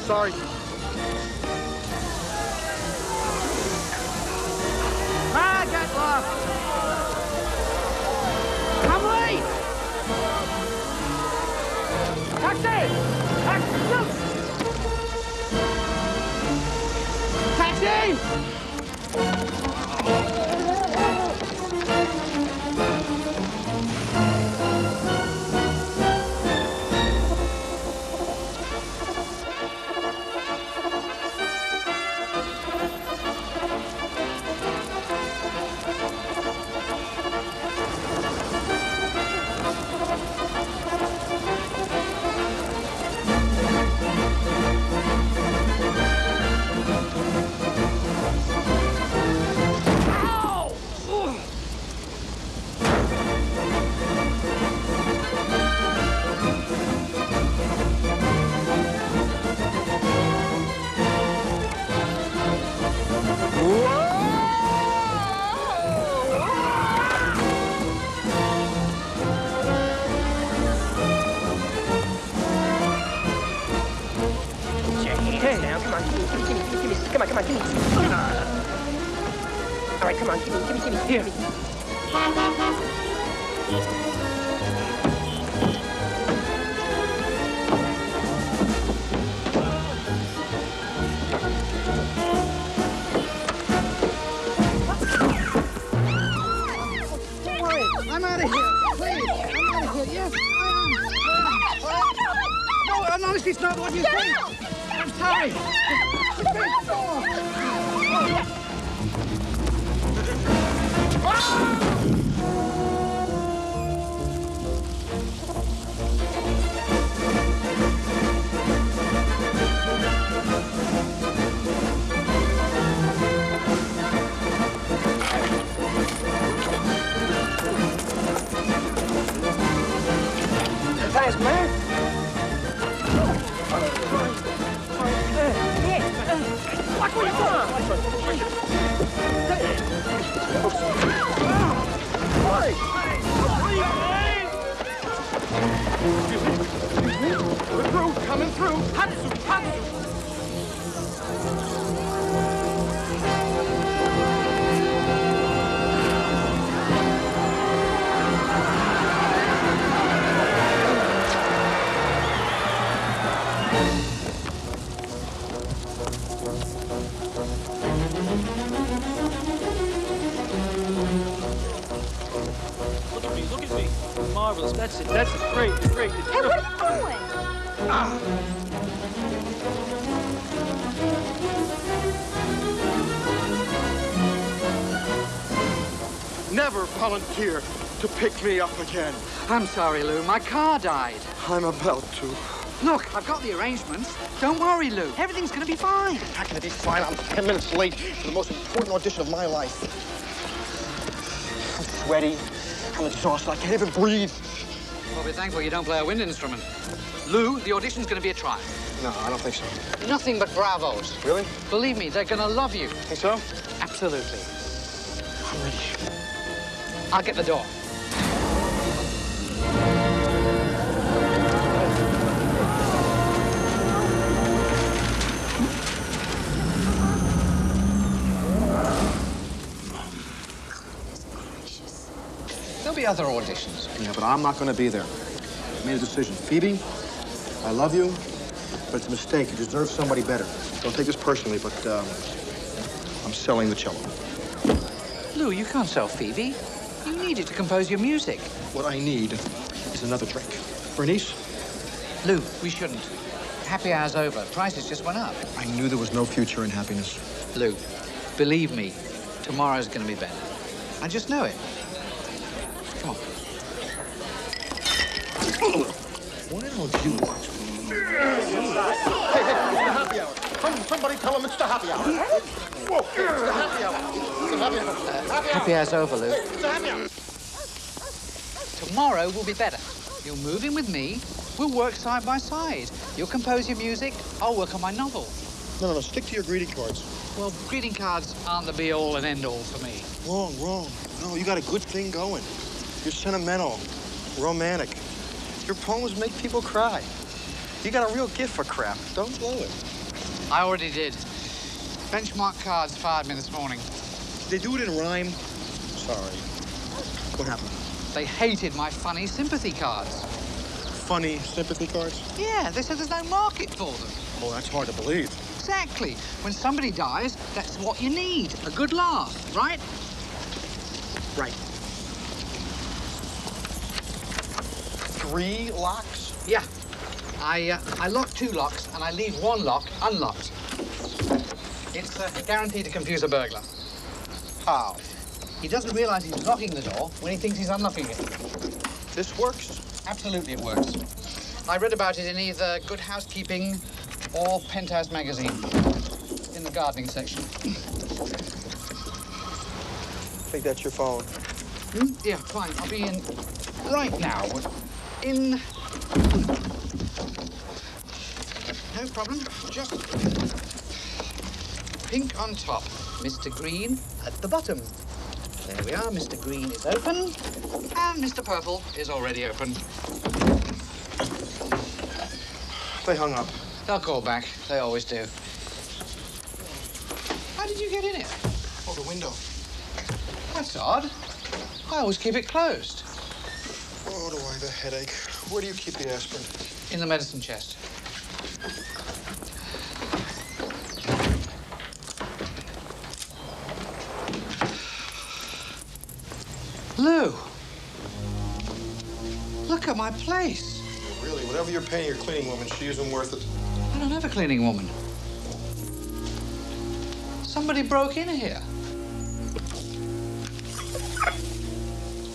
Sorry. I got lost. I'm late. Taxi! Taxi! Here. Don't worry, I'm out of here. Please, I'm out of here. Yes, I am. No, honestly, it's not what you think. I'm sorry. Thanks, man. Watch where you're going. We're through, coming through. Hutton. Look at me. Marvelous. That's it. That's it. Great. Hey, what are you doing? Never volunteer to pick me up again. I'm sorry, Lou. My car died. I'm about to. Look, I've got the arrangements. Don't worry, Lou. Everything's going to be fine. Not going to be fine. I'm 10 minutes late for the most important audition of my life. I'm sweaty. I'm exhausted. I can't even breathe. Well, be thankful you don't play a wind instrument. Lou, the audition's going to be a trial. No, I don't think so. Nothing but bravos. Really? Believe me, they're going to love you. Think so? Absolutely. I'm ready. I'll get the door. There'll be other auditions. Yeah, but I'm not going to be there. I made a decision. Phoebe, I love you, but it's a mistake. You deserve somebody better. Don't take this personally, but I'm selling the cello. Lou, you can't sell Phoebe. You need it to compose your music. What I need is another drink. Bernice? Lou, we shouldn't. Happy hour's over. Prices just went up. I knew there was no future in happiness. Lou, believe me, tomorrow's going to be better. I just know it. Come on. Why don't you watch me? Tell him it's the happy hour. Whoa, it's the happy hour. It's the happy hour. Happy hour's over, Lou. It's the happy hour. Tomorrow will be better. You'll move in with me. We'll work side by side. You'll compose your music. I'll work on my novel. No, stick to your greeting cards. Well, greeting cards aren't the be-all and end-all for me. Wrong. No, you got a good thing going. You're sentimental, romantic. Your poems make people cry. You got a real gift for crap. Don't blow it. I already did. Benchmark cards fired me this morning. They do it in rhyme. Sorry. What happened? They hated my funny sympathy cards. Funny sympathy cards? Yeah, they said there's no market for them. Oh, that's hard to believe. Exactly. When somebody dies, that's what you need. A good laugh, right? Right. 3 locks? Yeah. I lock 2 locks and I leave 1 lock unlocked. It's guaranteed to confuse a burglar. How? He doesn't realize he's locking the door when he thinks he's unlocking it. This works? Absolutely it works. I read about it in either Good Housekeeping or Penthouse magazine in the gardening section. I think that's your phone. Yeah, fine. I'll be in right now. In... No problem. Just pink on top, Mr. Green at the bottom. There we are. Mr. Green is open, and Mr. Purple is already open. They hung up. They'll call back. They always do. How did you get in here? Oh, the window. That's odd. I always keep it closed. Oh, do I have a headache. Where do you keep the aspirin? In the medicine chest. Lou, look at my place. Really, whatever you're paying your cleaning woman, she isn't worth it. I don't have a cleaning woman. Somebody broke in here.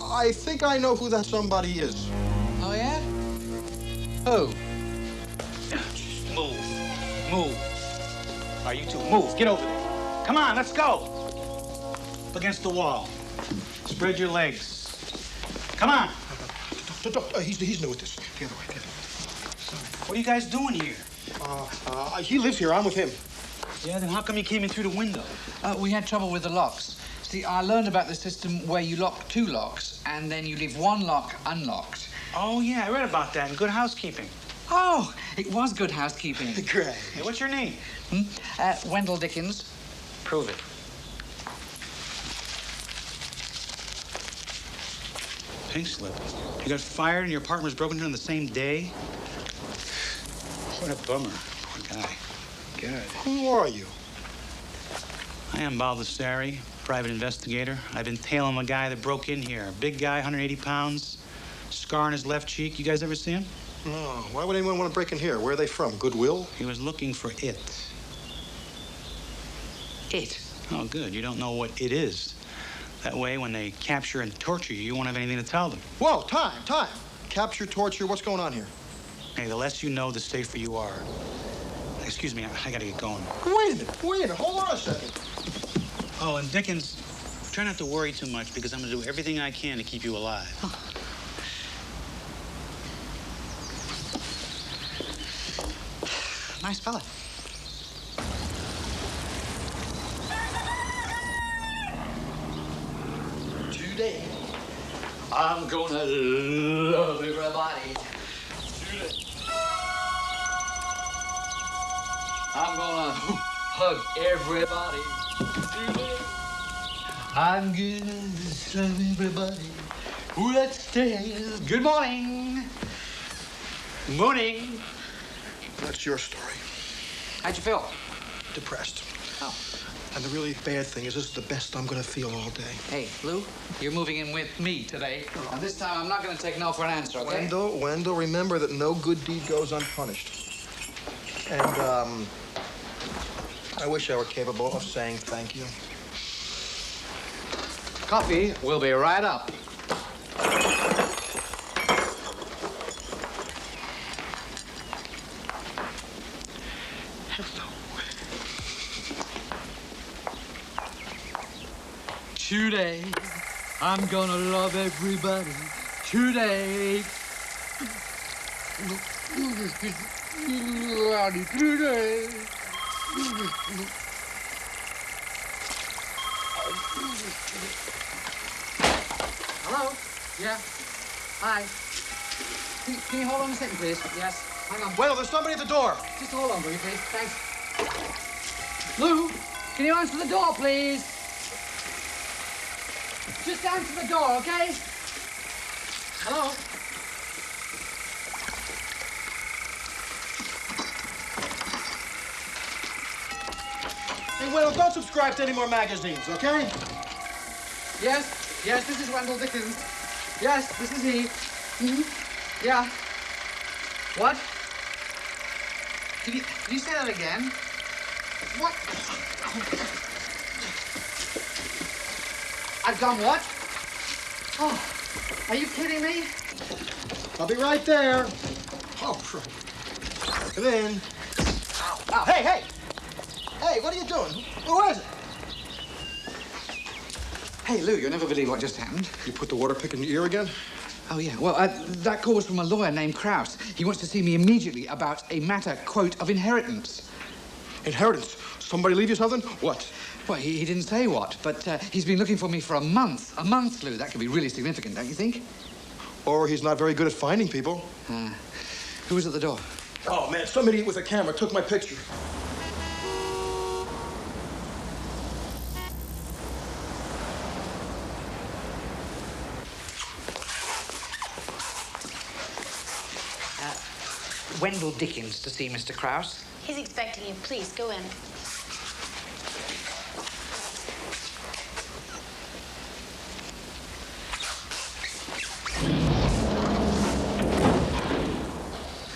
I think I know who that somebody is. Oh, yeah? Who? Move. All right, you two, move. Get over there. Come on, let's go. Up against the wall. Spread your legs. Come on. He's new at this. The other way. What are you guys doing here? He lives here. I'm with him. Yeah, then how come you came in through the window? We had trouble with the locks. See, I learned about the system where you lock 2 locks and then you leave 1 lock unlocked. Oh, yeah, I read about that in Good Housekeeping. Oh, it was Good Housekeeping. Great. Hey, what's your name? Wendell Dickens. Prove it. Pink slip. You got fired and your apartment was broken into on the same day? What a bummer. Poor guy. God. Who are you? I am Belzer, private investigator. I've been tailing a guy that broke in here. Big guy, 180 pounds, scar on his left cheek. You guys ever see him? No. Why would anyone want to break in here? Where are they from? Goodwill? He was looking for it. It. Oh, good. You don't know what it is. That way, when they capture and torture you, you won't have anything to tell them. Whoa, time. Capture, torture, what's going on here? Hey, the less you know, the safer you are. Excuse me, I gotta get going. Wait a minute. Hold on a second. Oh, and Dickens, try not to worry too much because I'm gonna do everything I can to keep you alive. Nice fella. Today, I'm gonna love everybody. Today, I'm gonna hug everybody. Today, I'm gonna love everybody. Let's dance. Good morning. Morning. That's your story. How'd you feel? Depressed. Oh. And the really bad thing is this is the best I'm going to feel all day. Hey, Lou, you're moving in with me today. And this time, I'm not going to take no for an answer, okay? Wendell, remember that no good deed goes unpunished. And, I wish I were capable of saying thank you. Coffee will be right up. Hello. Today, I'm gonna love everybody. Today. Today. Hello? Yeah? Hi. Can you hold on a second, please? Yes. Hang on. Well, there's somebody at the door. Just hold on, will you, please? Thanks. Lou, can you answer the door, please? Just answer the door, okay? Hello? Hey, Wendel, don't subscribe to any more magazines, okay? Yes, this is Wendell Dickens. Yes, this is he. Yeah. What? Did you say that again? What? I've done what? Oh, are you kidding me? I'll be right there. Oh, crap. Come in. Ow. Hey, hey! Hey, what are you doing? Who is it? Hey, Lou, you'll never believe what just happened. You put the water pick in your ear again? Oh, yeah. Well, that call was from a lawyer named Krauss. He wants to see me immediately about a matter, quote, of inheritance. Inheritance? Somebody leave you something? What? Well, he didn't say what, but he's been looking for me for a month. A month, Lou. That could be really significant, don't you think? Or he's not very good at finding people. Who was at the door? Oh, man, some idiot with a camera took my picture. Wendell Dickens to see Mr. Krauss. He's expecting you. Please, go in.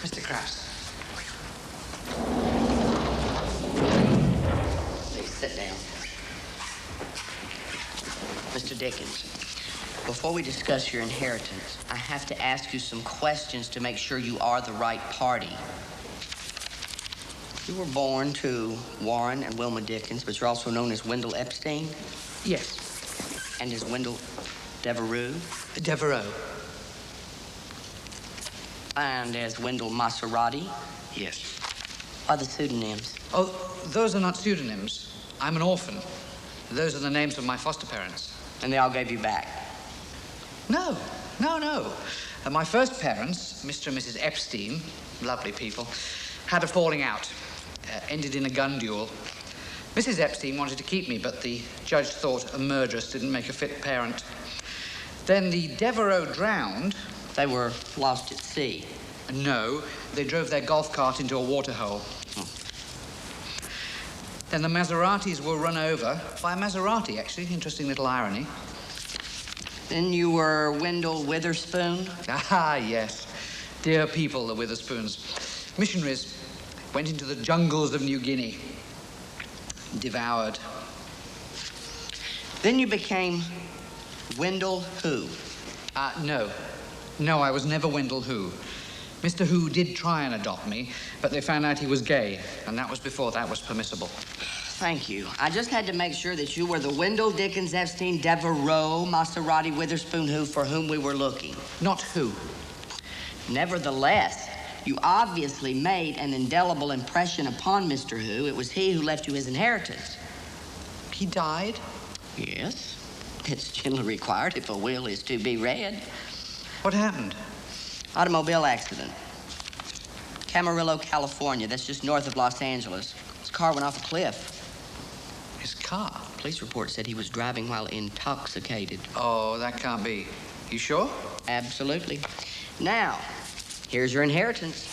Mr. Krauss. Please sit down. Mr. Dickens, before we discuss your inheritance, I have to ask you some questions to make sure you are the right party. You were born to Warren and Wilma Dickens, but you're also known as Wendell Epstein? Yes. And as Wendell Devereux? Devereaux. And as Wendell Maserati? Yes. Are the pseudonyms? Oh, those are not pseudonyms. I'm an orphan. Those are the names of my foster parents. And they all gave you back? No. My first parents, Mr. and Mrs. Epstein, lovely people, had a falling out. Ended in a gun duel. Mrs. Epstein wanted to keep me, but the judge thought a murderess didn't make a fit parent. Then the Devereux drowned. They were lost at sea. No, they drove their golf cart into a waterhole. Then the Maseratis were run over by a Maserati, actually. Interesting little irony. Then you were Wendell Witherspoon? Ah, yes. Dear people, the Witherspoons. Missionaries went into the jungles of New Guinea. Devoured. Then you became Wendell who? No. No, I was never Wendell Who. Mr. Who did try and adopt me, but they found out he was gay, and that was before that was permissible. Thank you. I just had to make sure that you were the Wendell Dickens Epstein Devereux Maserati Witherspoon Who for whom we were looking. Not Who. Nevertheless, you obviously made an indelible impression upon Mr. Who. It was he who left you his inheritance. He died? Yes. It's generally required if a will is to be read. What happened? Automobile accident. Camarillo, California. That's just north of Los Angeles. His car went off a cliff. His car? Police report said he was driving while intoxicated. Oh, that can't be. You sure? Absolutely. Now, here's your inheritance.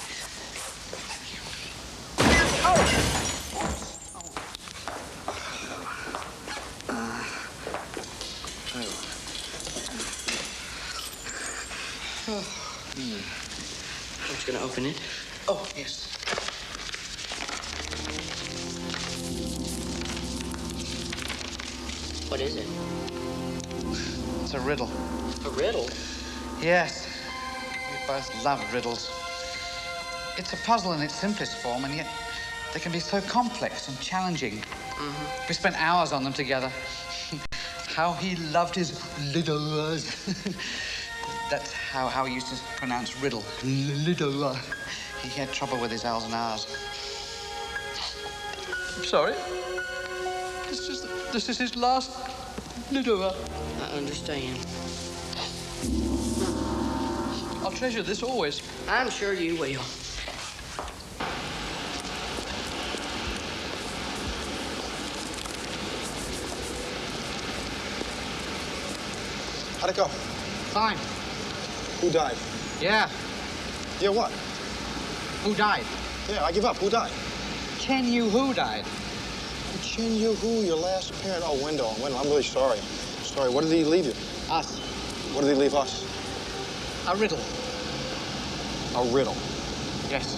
I'm just gonna open it. Oh, yes. What is it? It's a riddle. A riddle? Yes. We both love riddles. It's a puzzle in its simplest form, and yet they can be so complex and challenging. We spent hours on them together. how he loved his riddles. That's how he used to pronounce riddle. Riddle. He had trouble with his L's and R's. I'm sorry. This is his last riddle. I understand. I'll treasure this always. I'm sure you will. How'd it go? Fine. Who died? Yeah. Yeah, what? Who died? Yeah, I give up. Who died? Chen Yu Hu died. Chen Yu Hu, your last parent. Oh, Wendel, I'm really sorry. Sorry, what did he leave you? Us. What did he leave us? A riddle. A riddle. Yes.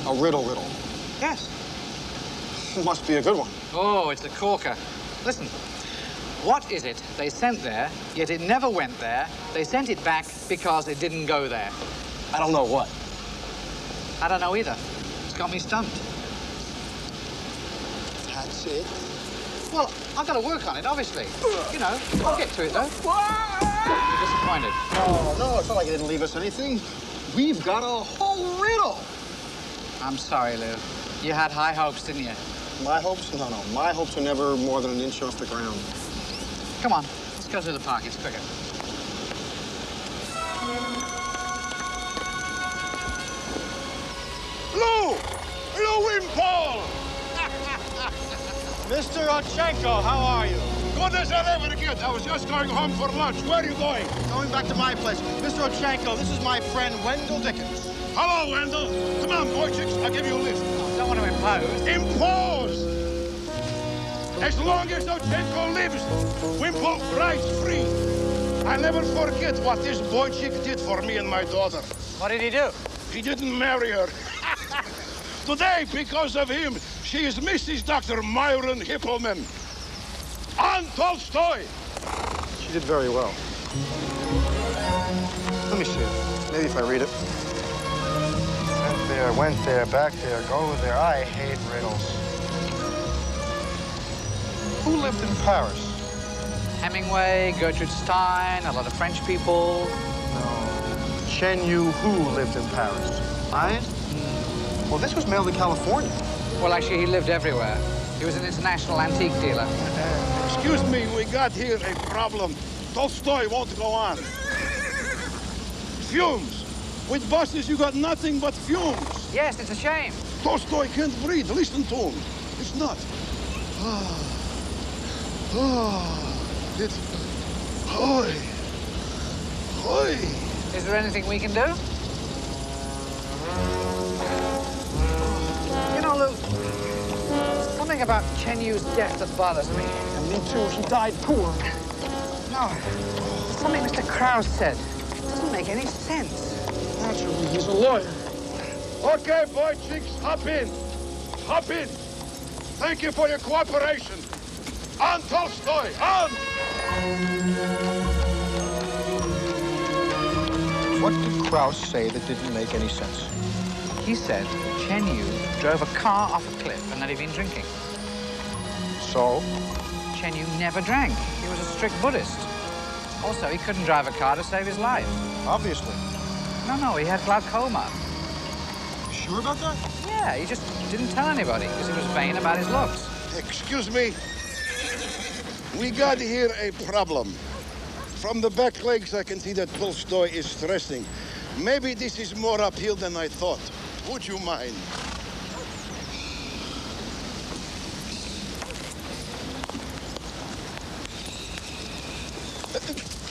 A riddle. Yes. Must be a good one. Oh, it's a corker. Listen. What is it they sent there, yet it never went there? They sent it back because it didn't go there. I don't know what. I don't know either. It's got me stumped. That's it? Well, I've got to work on it, obviously. You know, I'll get to it, though. You're disappointed. No, it's not like he didn't leave us anything. We've got a whole riddle. I'm sorry, Lou. You had high hopes, didn't you? My hopes? No. My hopes are never more than an inch off the ground. Come on, let's go through the park. It's quicker. Lou! Wimpole! Mr. Ochenko, how are you? Good as I ever get. I was just going home for lunch. Where are you going? Going back to my place. Mr. Ochenko, this is my friend Wendel Dickens. Hello, Wendel. Come on, boy chicks. I'll give you a lift. I don't want to impose. Impose! As long as Ochenko lives, Wimpole rides free. I never forget what this boy chick did for me and my daughter. What did he do? He didn't marry her. Today, because of him, she is Mrs. Dr. Myron Hippelman. On Tolstoy. She did very well. Let me see it. Maybe if I read it. Went there, back there, go there. I hate riddles. Who lived in Paris? Hemingway, Gertrude Stein, a lot of French people. No. Chen Yu Hu lived in Paris. I? Well, this was mailed to California. Well, actually, he lived everywhere. He was an international antique dealer. Excuse me, we got here a problem. Tolstoy won't go on. Fumes. With buses, you got nothing but fumes. Yes, it's a shame. Tolstoy can't breathe. Listen to him. It's not. It's... Hoy. Is there anything we can do? You know, Lou, something about Chen Yu's death that bothers me. And me too. He died poor. No, something Mr. Krause said. It doesn't make any sense. Naturally, he's a lawyer. Okay, boy chicks, hop in. Hop in. Thank you for your cooperation. On Tolstoy, on! What did Krause say that didn't make any sense? He said Chen Yu drove a car off a cliff and that he'd been drinking. So? Chen Yu never drank. He was a strict Buddhist. Also, he couldn't drive a car to save his life. Obviously. No, he had glaucoma. Sure about that? Yeah, he just didn't tell anybody because he was vain about his looks. Excuse me. We got here a problem. From the back legs, I can see that Tolstoy is stressing. Maybe this is more uphill than I thought. Would you mind?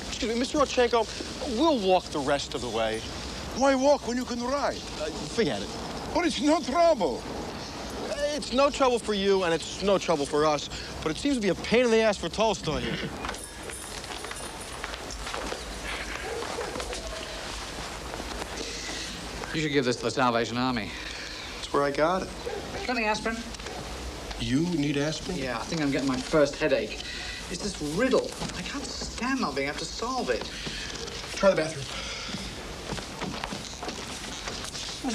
Excuse me, Mr. Ochenko, we'll walk the rest of the way. Why walk when you can ride? Forget it. But it's no trouble. It's no trouble for you, and it's no trouble for us, but it seems to be a pain in the ass for Tolstoy here. You should give this to the Salvation Army. That's where I got it. Got any aspirin? You need aspirin? Yeah, I think I'm getting my first headache. It's this riddle. I can't stand not being able to solve it. Try the bathroom.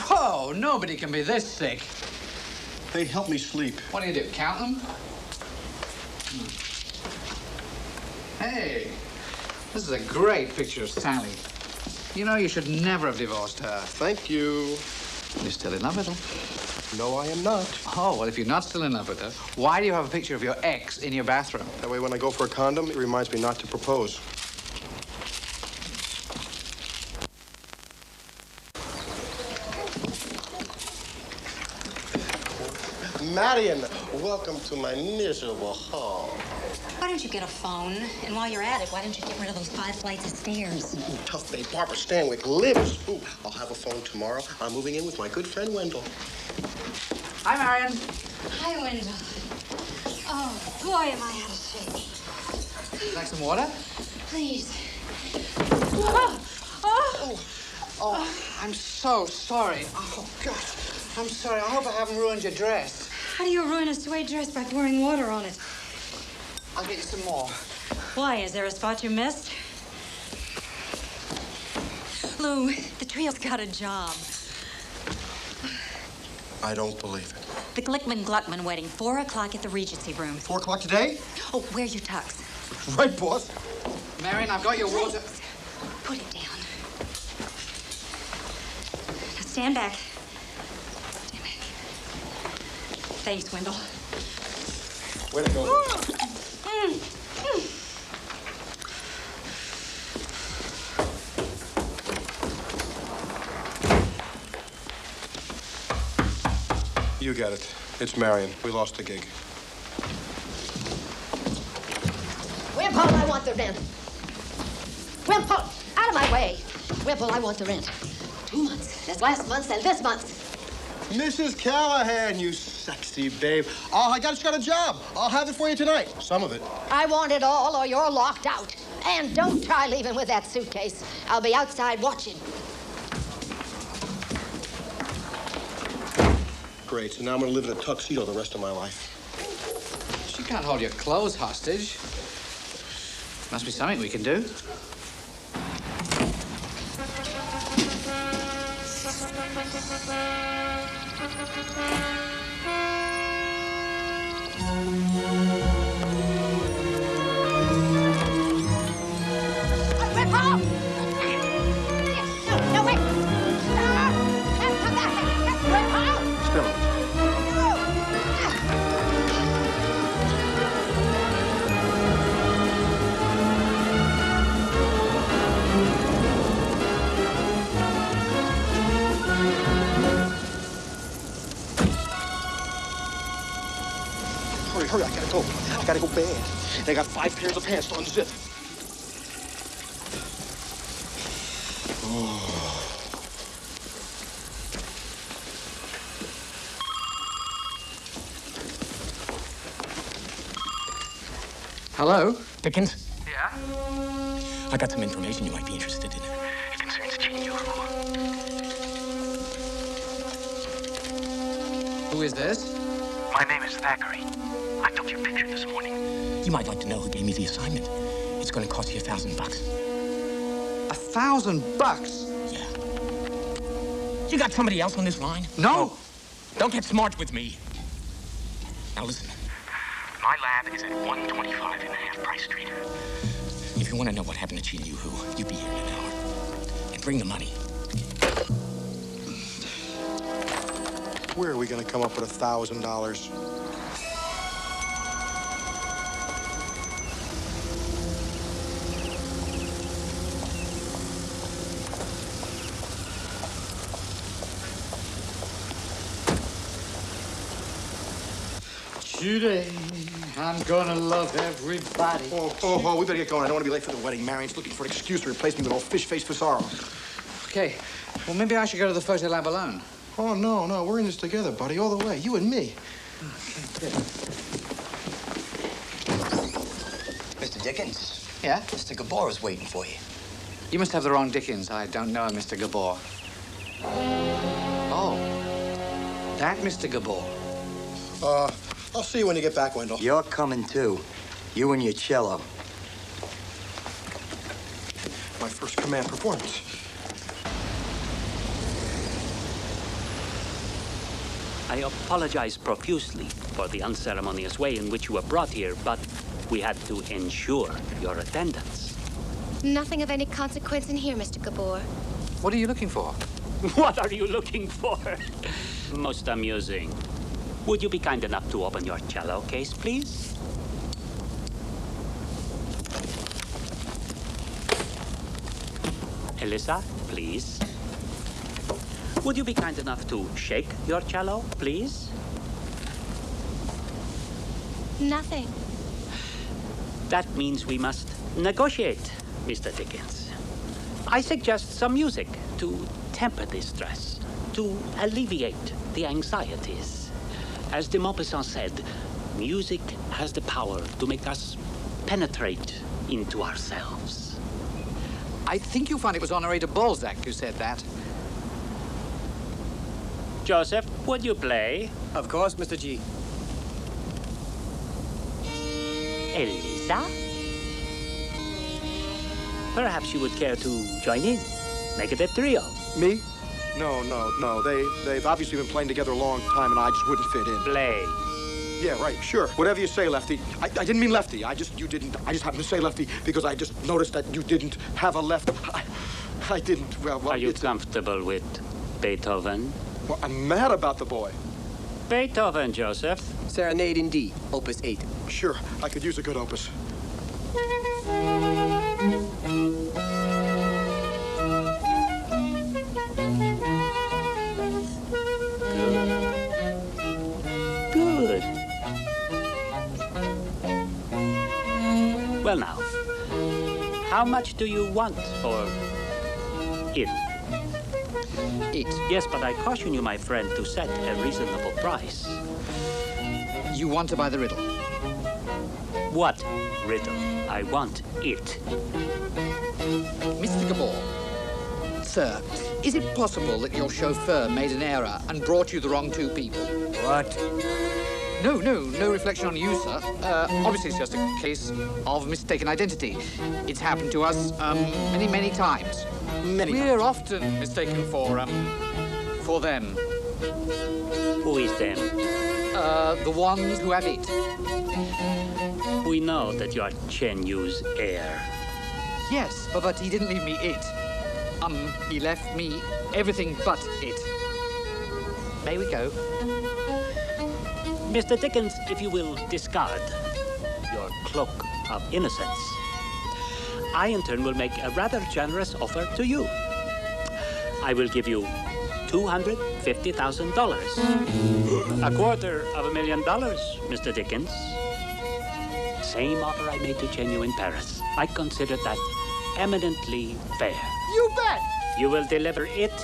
Whoa, nobody can be this sick. They help me sleep. What do? Count them? Hey, this is a great picture of Sally. You know, you should never have divorced her. Thank you. You're still in love with her? No, I am not. Oh, well, if you're not still in love with her, why do you have a picture of your ex in your bathroom? That way, when I go for a condom, it reminds me not to propose. Marion, welcome to my miserable home. Why don't you get a phone? And while you're at it, why don't you get rid of those 5 flights of stairs? Ooh, tough babe, Barbara Stanwyck lives. Ooh, I'll have a phone tomorrow. I'm moving in with my good friend Wendel. Hi, Marion. Hi, Wendel. Oh, boy, am I out of shape. Would you like some water? Please. Oh, I'm so sorry. Oh, God. I'm sorry. I hope I haven't ruined your dress. How do you ruin a suede dress by pouring water on it? I'll get you some more. Why? Is there a spot you missed? Lou, the trio's got a job. I don't believe it. The Glickman-Gluckman wedding, 4 o'clock at the Regency Room. 4 o'clock today? Oh, wear your tux. Right, boss. Marion, I've got your water. Put it down. Now stand back. Stand back. Thanks, Wendel. Way to go. You get it. It's Marion. We lost the gig. Wimpole, I want the rent. Wimpole, out of my way. Wimpole, I want the rent. 2 months. There's last month's and this month's. Mrs. Callahan, you sexy babe. Oh, I just got a job. I'll have it for you tonight. Some of it. I want it all or you're locked out. And don't try leaving with that suitcase. I'll be outside watching. Great. So now I'm going to live in a tuxedo the rest of my life. She can't hold your clothes hostage. Must be something we can do. Wimpole! No, wait. Come back. Wimpole! Still. Hurry, I gotta go. I gotta go bad. They got 5 pairs of pants to unzip. Hello? Dickens? Yeah? I got some information you might be interested in. It concerns Gene. Who is this? My name is Thackeray. I took your picture this morning. You might like to know who gave me the assignment. It's going to cost you $1,000. $1,000? Yeah. You got somebody else on this line? No. Don't get smart with me. Now listen. My lab is at 125 in Half-Price Street. If you want to know what happened to Chi Liu Hu, you'll be here in an hour. And bring the money. Where are we going to come up with $1,000? Today, I'm gonna love everybody. Oh, we better get going. I don't want to be late for the wedding. Marion's looking for an excuse to replace me with old fish-faced Fusaro. Okay, well, maybe I should go to the photo lab alone. Oh, no, we're in this together, buddy, all the way. You and me. Mr. Dickens? Yeah? Mr. Gabor is waiting for you. You must have the wrong Dickens. I don't know a Mr. Gabor. Oh, that Mr. Gabor. I'll see you when you get back, Wendell. You're coming, too. You and your cello. My first command performance. I apologize profusely for the unceremonious way in which you were brought here, but We had to ensure your attendance. Nothing of any consequence in here, Mr. Gabor. What are you looking for? What are you looking for? Most amusing. Would you be kind enough to open your cello case, please? Elisa, please. Would you be kind enough to shake your cello, please? Nothing. That means we must negotiate, Mr. Dickens. I suggest some music to temper the stress, to alleviate the anxieties. As de Maupassant said, music has the power to make us penetrate into ourselves. I think you'll find it was Honoré de Balzac who said that. Joseph, would you play? Of course, Mr. G. Elisa? Perhaps you would care to join in. Make it a trio. Me? No. They've obviously been playing together a long time, and I just wouldn't fit in. Play. Yeah, right, sure. Whatever you say, Lefty. I didn't mean Lefty. I just happened to say Lefty because I just noticed that you didn't have a left. I didn't, well... Are you comfortable with Beethoven? Well, I'm mad about the boy. Beethoven, Joseph. Serenade in D, Opus 8. Sure, I could use a good opus. Good. Well now, how much do you want for it? It? Yes, but I caution you, my friend, to set a reasonable price. You want to buy the riddle? What riddle? I want it. Mr. Gabor, sir, is it possible that your chauffeur made an error and brought you the wrong two people? What? No reflection on you, sir. Obviously, it's just a case of mistaken identity. It's happened to us many times. We're often mistaken for them. Who is them? The ones who have it. We know that you are Chen Yu's heir. Yes, but he didn't leave me it. He left me everything but it. May we go? Mr. Dickens, if you will discard your cloak of innocence, I in turn will make a rather generous offer to you. I will give you $250,000. $250,000, Mr. Dickens. Same offer I made to Chen Yu in Paris. I consider that eminently fair. You bet! You will deliver it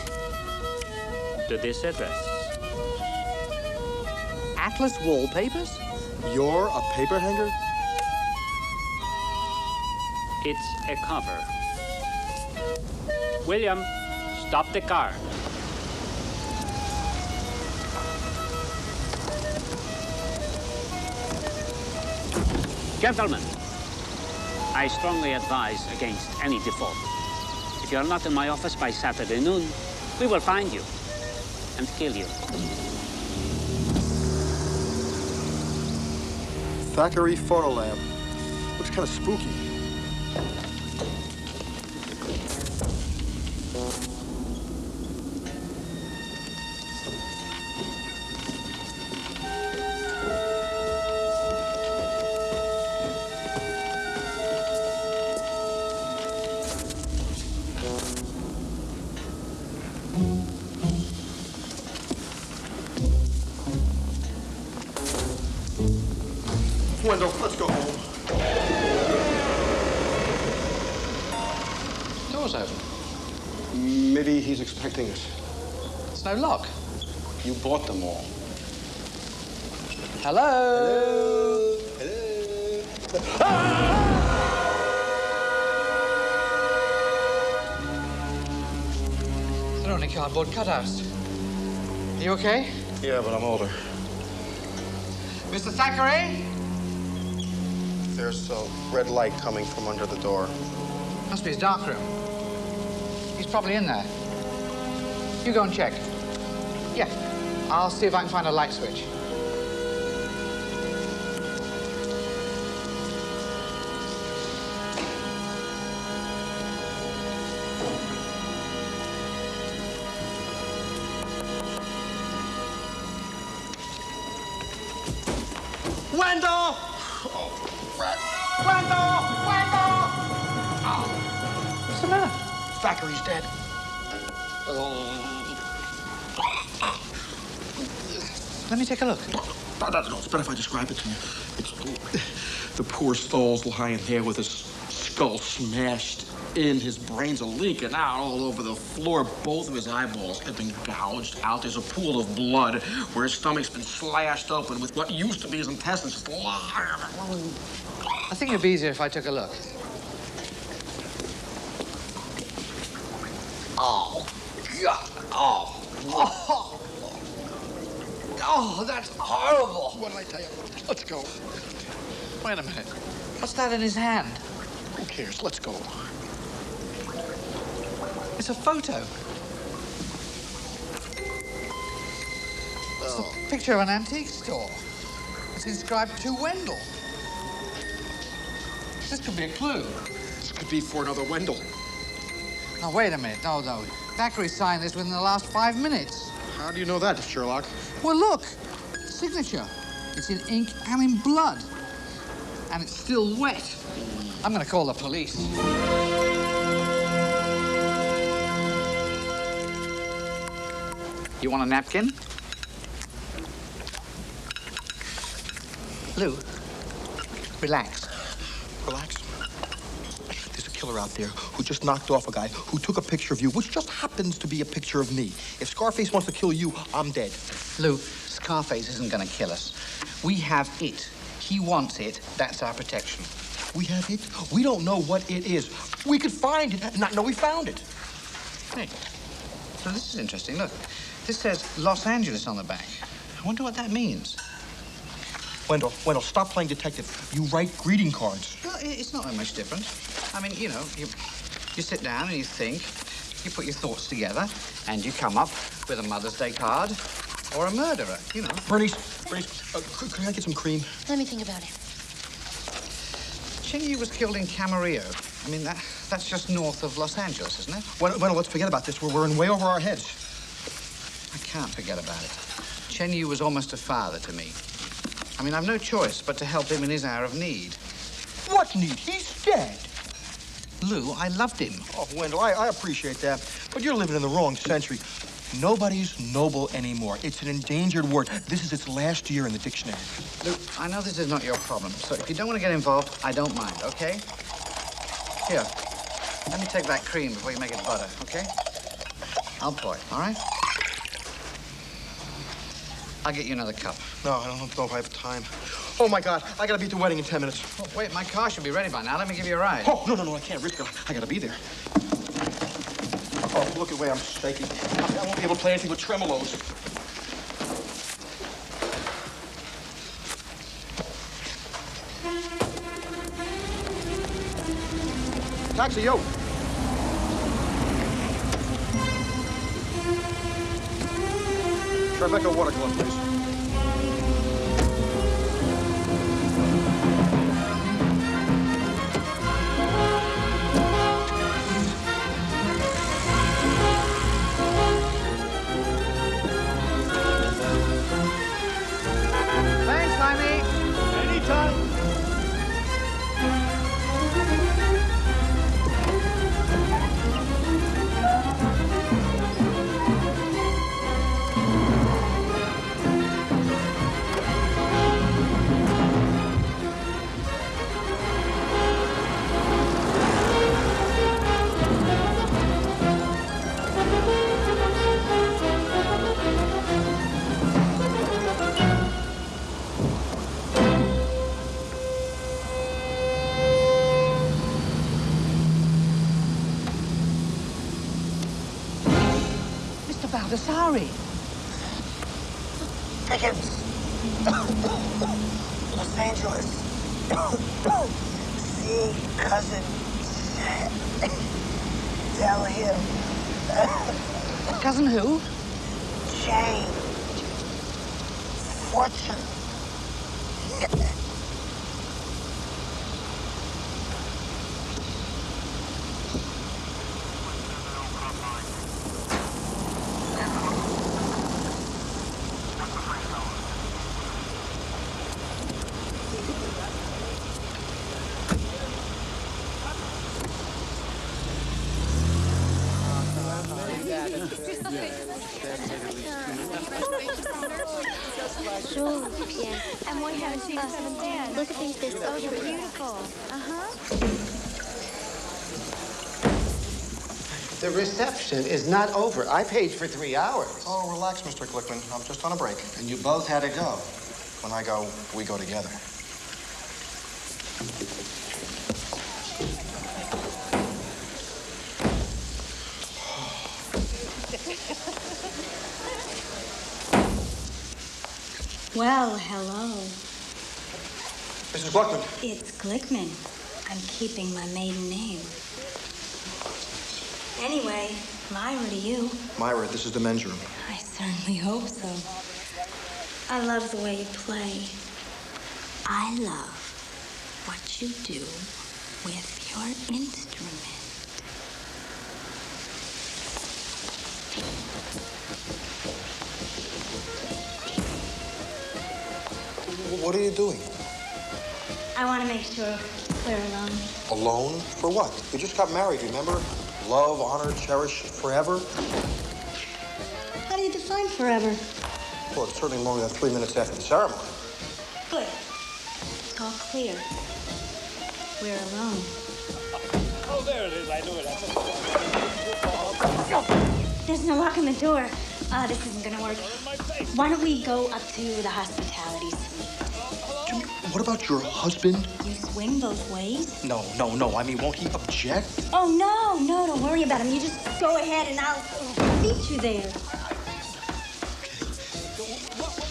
to this address. Atlas wallpapers? You're a paper hanger? It's a cover. William, stop the car. Gentlemen, I strongly advise against any default. If you're not in my office by Saturday noon, we will find you and kill you. Thackeray photo lab. Looks kind of spooky. Wendel, let's go home. Door's open. Maybe he's expecting us. There's no lock. You bought them all. Hello? They're only cardboard cutouts. Are you okay? Yeah, but I'm older. Mr. Thackeray? There's a red light coming from under the door. Must be his darkroom. He's probably in there. You go and check. Yeah, I'll see if I can find a light switch. Wendel! Oh, rat. Wendel! Wendel! Oh. What's the matter? Thackeray's dead. Let me take a look. No, it's better if I describe it to you. It's the poor soul's lying there with his skull smashed in, his brains are leaking out all over the floor. Both of his eyeballs have been gouged out. There's a pool of blood where his stomach's been slashed open with what used to be his intestines. I think it'd be easier if I took a look. Oh, God. Oh. Oh. Oh, that's horrible. What did I tell you? Let's go. Wait a minute. What's that in his hand? Who cares? Let's go. It's a photo. It's a picture of an antique store. It's inscribed to Wendel. This could be a clue. This could be for another Wendel. No, wait a minute. No. Thackeray signed this within the last 5 minutes. How do you know that, Sherlock? Well, look. Signature. It's in ink and in blood. And it's still wet. I'm going to call the police. You want a napkin? Lou, relax. Relax. There's a killer out there who just knocked off a guy who took a picture of you, which just happens to be a picture of me. If Scarface wants to kill you, I'm dead. Lou, Scarface isn't going to kill us. We have it. He wants it. That's our protection. We have it? We don't know what it is. We could find it and not know we found it. Hey, so this is interesting. Look, this says Los Angeles on the back. I wonder what that means. Wendel, stop playing detective. You write greeting cards. Well, it's not that much different. I mean, you know, you sit down and you think, you put your thoughts together, and you come up with a Mother's Day card or a murderer, you know. Bernice, could I get some cream? Let me think about it. Chingy was killed in Camarillo. I mean, that's just north of Los Angeles, isn't it? Wendell, let's forget about this. We're in way over our heads. I can't forget about it. Chenyu was almost a father to me. I mean, I've no choice but to help him in his hour of need. What need? He's dead. Lou, I loved him. Oh, Wendell, I appreciate that. But you're living in the wrong century. Nobody's noble anymore. It's an endangered word. This is its last year in the dictionary. Lou, I know this is not your problem, so if you don't want to get involved, I don't mind, okay? Here, let me take that cream before you make it butter, okay? I'll pour it, all right? I'll get you another cup. No, I don't know if I have time. Oh, my God. I gotta be at the wedding in 10 minutes. Oh, wait, my car should be ready by now. Let me give you a ride. Oh, no, I can't risk it. I gotta be there. Oh, look at the way I'm shaking. I won't be able to play anything with tremolos. Taxi, yo. Tribeca water club, please. Thanks, Limey. Anytime. Sorry. Tickets. Los Angeles. See cousin. Tell him. Cousin who? Jane. Fortune. Yes. And we haven't seen seven days. Look at these. They're so beautiful. The reception is not over. I paid for 3 hours. Oh, relax, Mr. Glickman. I'm just on a break. And you both had to go. When I go, we go together. Well, hello. Mrs. Glickman. It's Glickman. I'm keeping my maiden name. Anyway, Myra to you. Myra, this is the men's room. I certainly hope so. I love the way you play. I love what you do with your instrument. What are you doing? I want to make sure we're alone. Alone? For what? We just got married, remember? Love, honor, cherish, forever? How do you define forever? Well, it's certainly longer than 3 minutes after the ceremony. Good. It's all clear. We're alone. Oh, there it is. I knew it. There's no lock on the door. This isn't gonna work. Why don't we go up to the hospitality suite? Jimmy, what about your husband? You swing both ways? No. I mean, won't he object? Oh, no, don't worry about him. You just go ahead and I'll meet you there.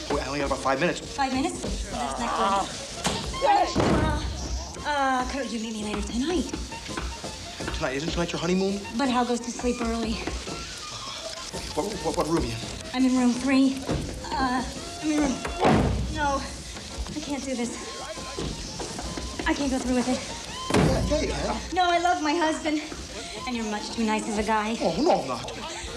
I only got about 5 minutes. 5 minutes? That's not good. Could you meet me later tonight? Tonight? Isn't tonight your honeymoon? But Hal goes to sleep early. What room are you in? I'm in room 3. I'm in room... No, I can't do this. I can't go through with it. Hey, Ann. No, I love my husband. And you're much too nice as a guy. Oh, no, I'm not.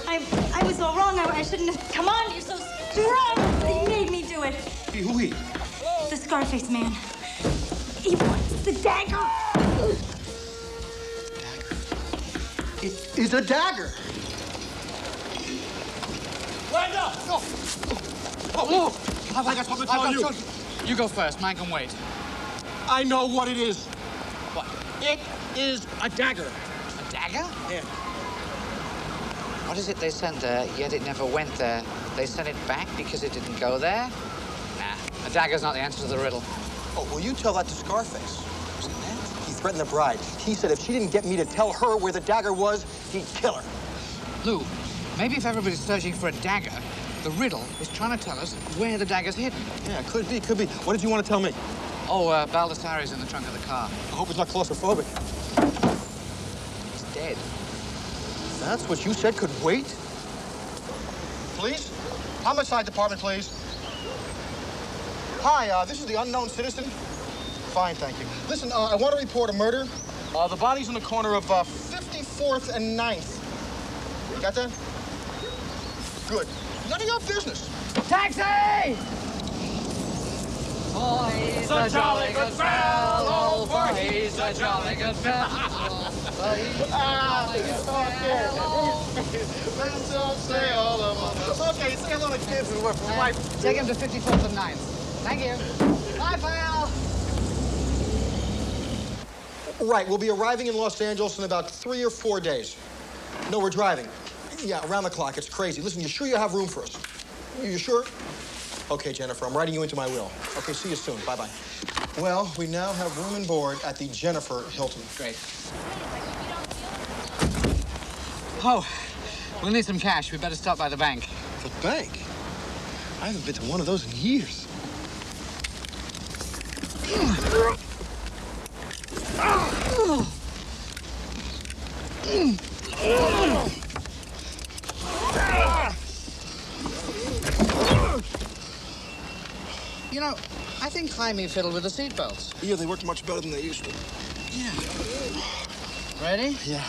I was all wrong. I shouldn't have... Come on, you're so strong. He made me do it. Who he? The Scarface man. He wants the dagger. It is a dagger. Wendel! No. Oh, I got something to tell you. You go first. Mine can wait. I know what it is. What? It is a dagger. A dagger? Yeah. What is it they sent there, yet it never went there? They sent it back because it didn't go there? Nah, a dagger's not the answer to the riddle. Oh, well, you tell that to Scarface. Was it that? He threatened the bride. He said if she didn't get me to tell her where the dagger was, he'd kill her. Lou, maybe if everybody's searching for a dagger, the riddle is trying to tell us where the dagger's hidden. Yeah, could be. What did you want to tell me? Oh, Baldessari's in the trunk of the car. I hope it's not claustrophobic. He's dead. That's what you said could wait? Please? Homicide department, please. Hi, this is the unknown citizen. Fine, thank you. Listen, I want to report a murder. The body's on the corner of 54th and 9th. You got that? Good. None of your business. Taxi! Oh, he's a jolly good fellow, for he's a jolly good fellow. Let's all say all of them. Okay, say hello to kids and work for life. Take him to 54th and 9th. Thank you. Bye, pal. Right, we'll be arriving in Los Angeles in about 3 or 4 days. No, we're driving. Yeah, around the clock. It's crazy. Listen, you sure you have room for us? You sure? Okay, Jennifer, I'm writing you into my will. Okay, see you soon. Bye-bye. Well, we now have room and board at the Jennifer Hilton. Great. Oh, we'll need some cash. We better stop by the bank. The bank? I haven't been to one of those in years. You know, I think Jaime fiddled with the seatbelts. Yeah, they worked much better than they used to. Yeah. Ready? Yeah.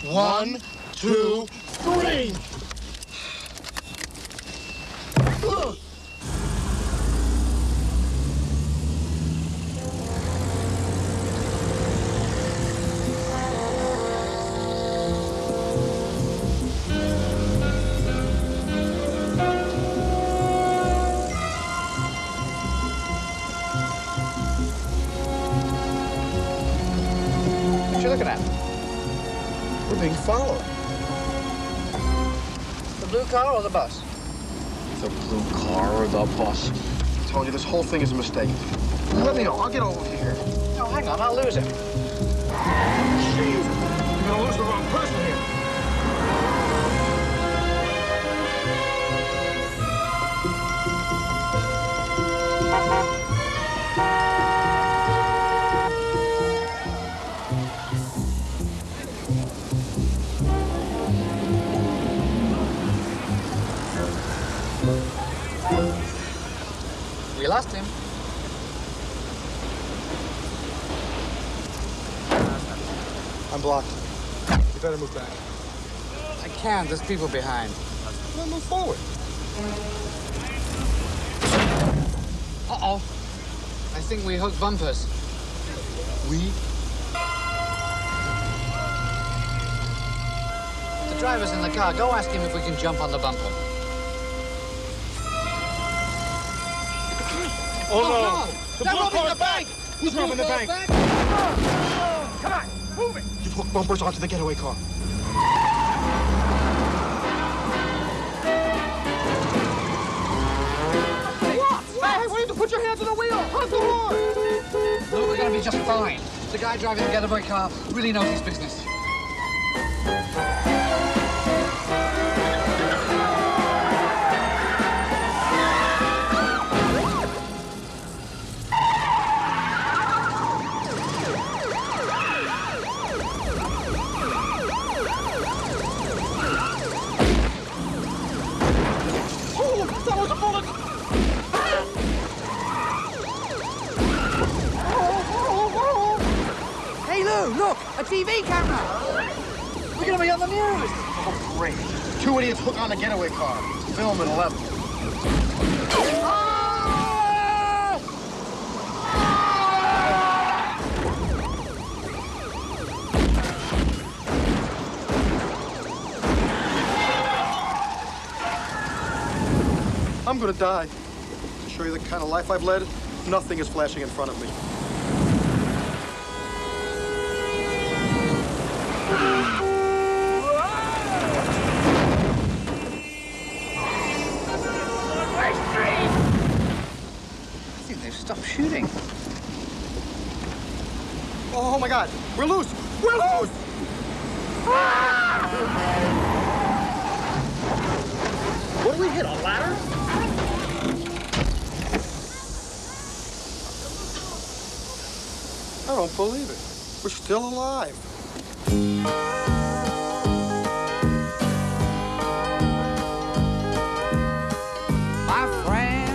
1, 2, 3. looking at? We're being followed. The blue car or the bus? The blue car or the bus? I told you, this whole thing is a mistake. Let me know. I'll get over here. No, hang on. I'll lose him. Jesus! You're gonna lose the wrong person here. We lost him. I'm blocked. You better move back. I can't. There's people behind. Well, move forward. Uh-oh. I think we hooked bumpers. We? The driver's in the car. Go ask him if we can jump on the bumper. Oh, no. The blue car's the bank! Who's robbing the bank? Come on, move it. You've hooked bumpers onto the getaway car. Hey, why don't you put your hands on the wheel? How's the horn? No, we're gonna be just fine. The guy driving the getaway car really knows his business. Look, a TV camera. We're gonna be on the news. Oh, great. 2 idiots hook on a getaway car. Film at 11. I'm gonna die. To show you the kind of life I've led, nothing is flashing in front of me. Stop shooting. Oh my God, we're loose! We're loose! What did we hit, a ladder? I don't believe it. We're still alive. My friend,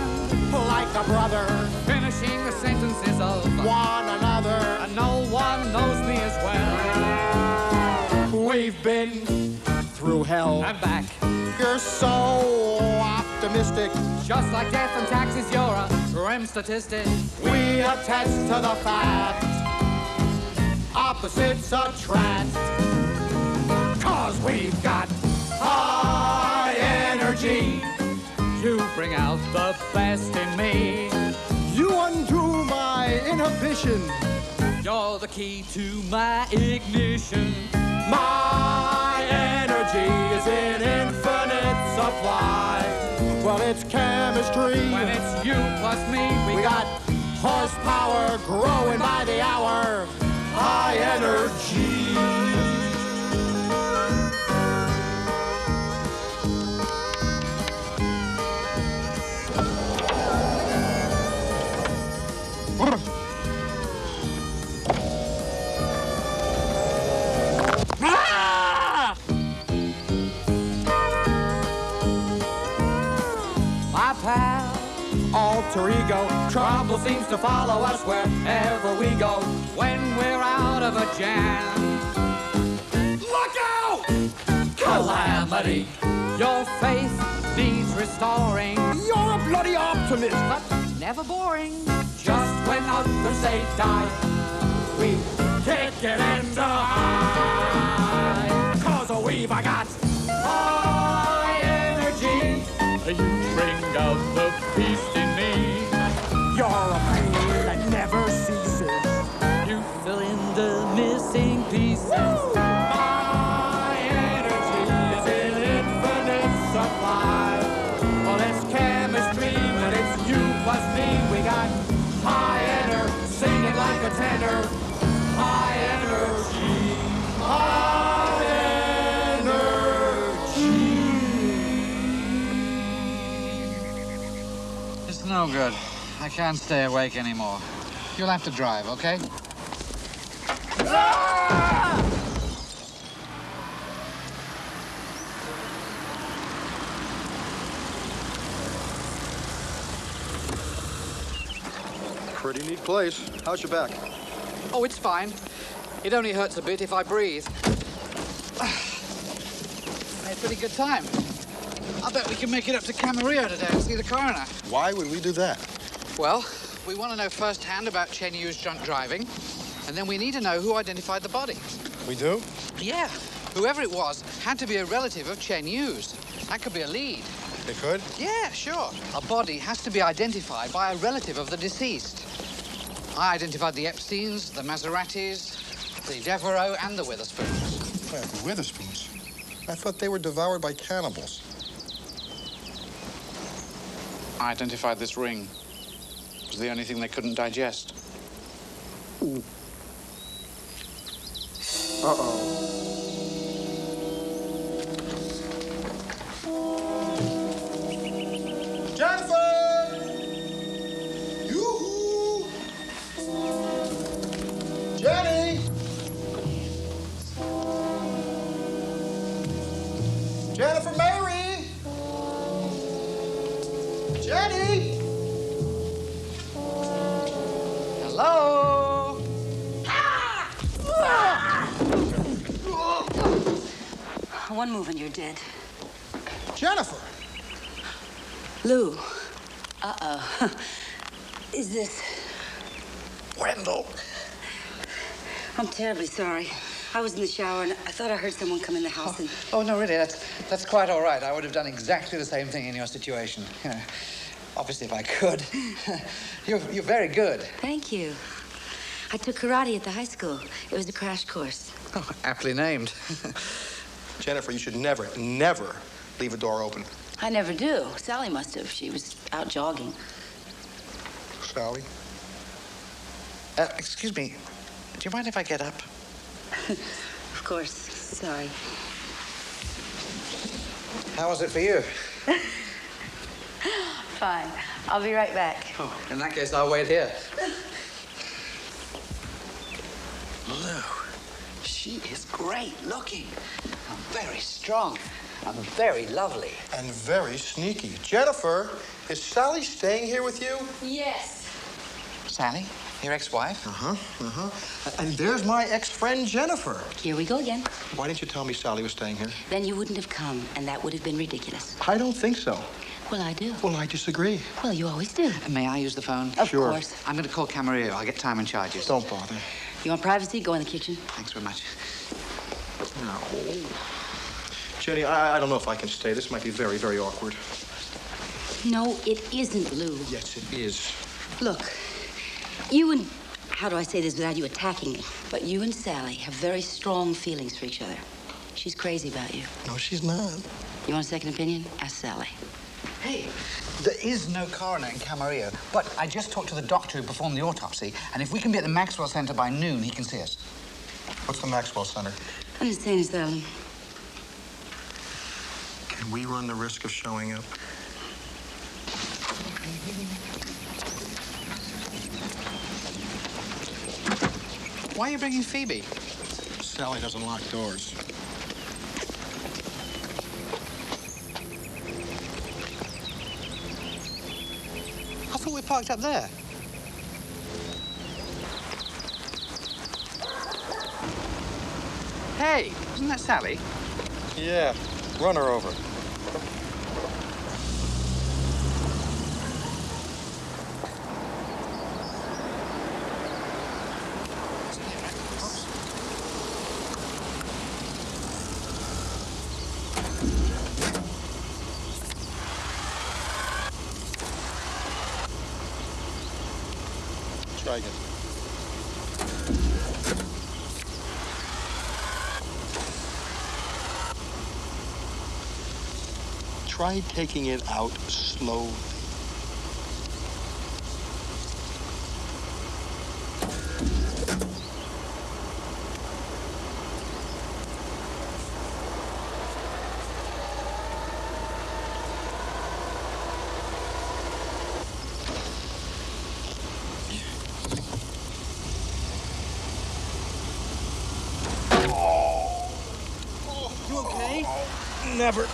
Like a brother, finishing the sentences of one another. and no one knows me as well. We've been through hell. I'm back. You're so optimistic. Just like death and taxes, you're a grim statistic. We attest to the fact opposites attract. 'Cause we've got high energy. You bring out the best in me. You undo my inhibition. You're the key to my ignition. My energy is in infinite supply. Well, it's chemistry. When it's you plus me, We got horsepower growing by the hour. High energy. My pal, Alter ego. trouble seems to follow us wherever we go. When we're out of a jam, Look out! calamity. Your faith needs restoring, You're a bloody optimist. but never boring. Just when others say die, we kick it into high. 'Cause we've got High energy. You bring out the beast in me. You're a pain that never ceases. You fill in the missing pieces. no good. I can't stay awake anymore. You'll have to drive, okay? Pretty neat place. How's your back? Oh, it's fine. It only hurts a bit if I breathe. Had a pretty good time. I bet we can make it up to Camarillo today and see the coroner. Why would we do that? Well, we want to know firsthand about Chen Yu's drunk driving, and then we need to know who identified the body. We do? Yeah. Whoever it was had to be a relative of Chen Yu's. That could be a lead. They could? Yeah, sure. A body has to be identified by a relative of the deceased. I identified the Epsteins, the Maseratis, the Devereaux, and the Witherspoons. Well, the Witherspoons? I thought they were devoured by cannibals. I identified this ring. It was the only thing they couldn't digest. Ooh. Uh-oh. Jennifer! Yoo-hoo! Jenny! Jennifer Mary! Jenny! Hello? One move and you're dead. Jennifer! Lou. Uh-oh. Is this... Wendel. I'm terribly sorry. I was in the shower and I thought I heard someone come in the house and... Oh, no, really, that's quite all right. I would have done exactly the same thing in your situation. You know, obviously, if I could. You're very good. Thank you. I took karate at the high school. It was a crash course. Oh, aptly named. Jennifer, you should never, never leave a door open. I never do. Sally must have. She was out jogging. Sally? Excuse me. Do you mind if I get up? Of course. Sorry. How was it for you? Fine. I'll be right back. Oh, in that case, I'll wait here. Lou, she is great looking. And very strong. And very lovely. And very sneaky. Jennifer, is Sally staying here with you? Yes. Sally, your ex-wife? And there's my ex-friend, Jennifer. Here we go again. Why didn't you tell me Sally was staying here? Then you wouldn't have come, and that would have been ridiculous. I don't think so. Well, I do. Well, I disagree. Well, you always do. May I use the phone? Of Sure. course. I'm going to call Camarillo. I'll get time and charges. Don't bother. You want privacy? Go in the kitchen. Thanks very much. No. Jenny, I don't know if I can stay. This might be very, very awkward. No, it isn't, Lou. Yes, it is. Look, you and... How do I say this without you attacking me? But you and Sally have very strong feelings for each other. She's crazy about you. No, she's not. You want a second opinion? Ask Sally. Hey, there is no coroner in Camarillo, but I just talked to the doctor who performed the autopsy, and if we can be at the Maxwell Center by noon, he can see us. What's the Maxwell Center? An insane asylum. Can we run the risk of showing up? Why are you bringing Phoebe? Sally doesn't lock doors. I thought we parked up there. Hey, isn't that Sally? Yeah, run her over. Try again. Try taking it out slowly. never.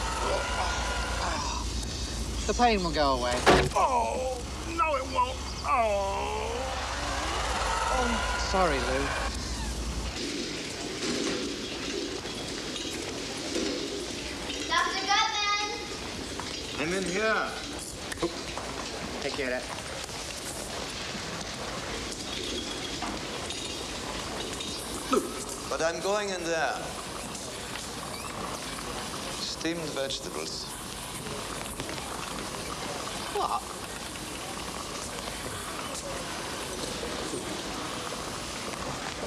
The pain will go away. Oh, no, it won't. Oh. Sorry, Lou. Dr. Gutman! I'm in here. Take care of that. But I'm going in there. Steamed vegetables. What?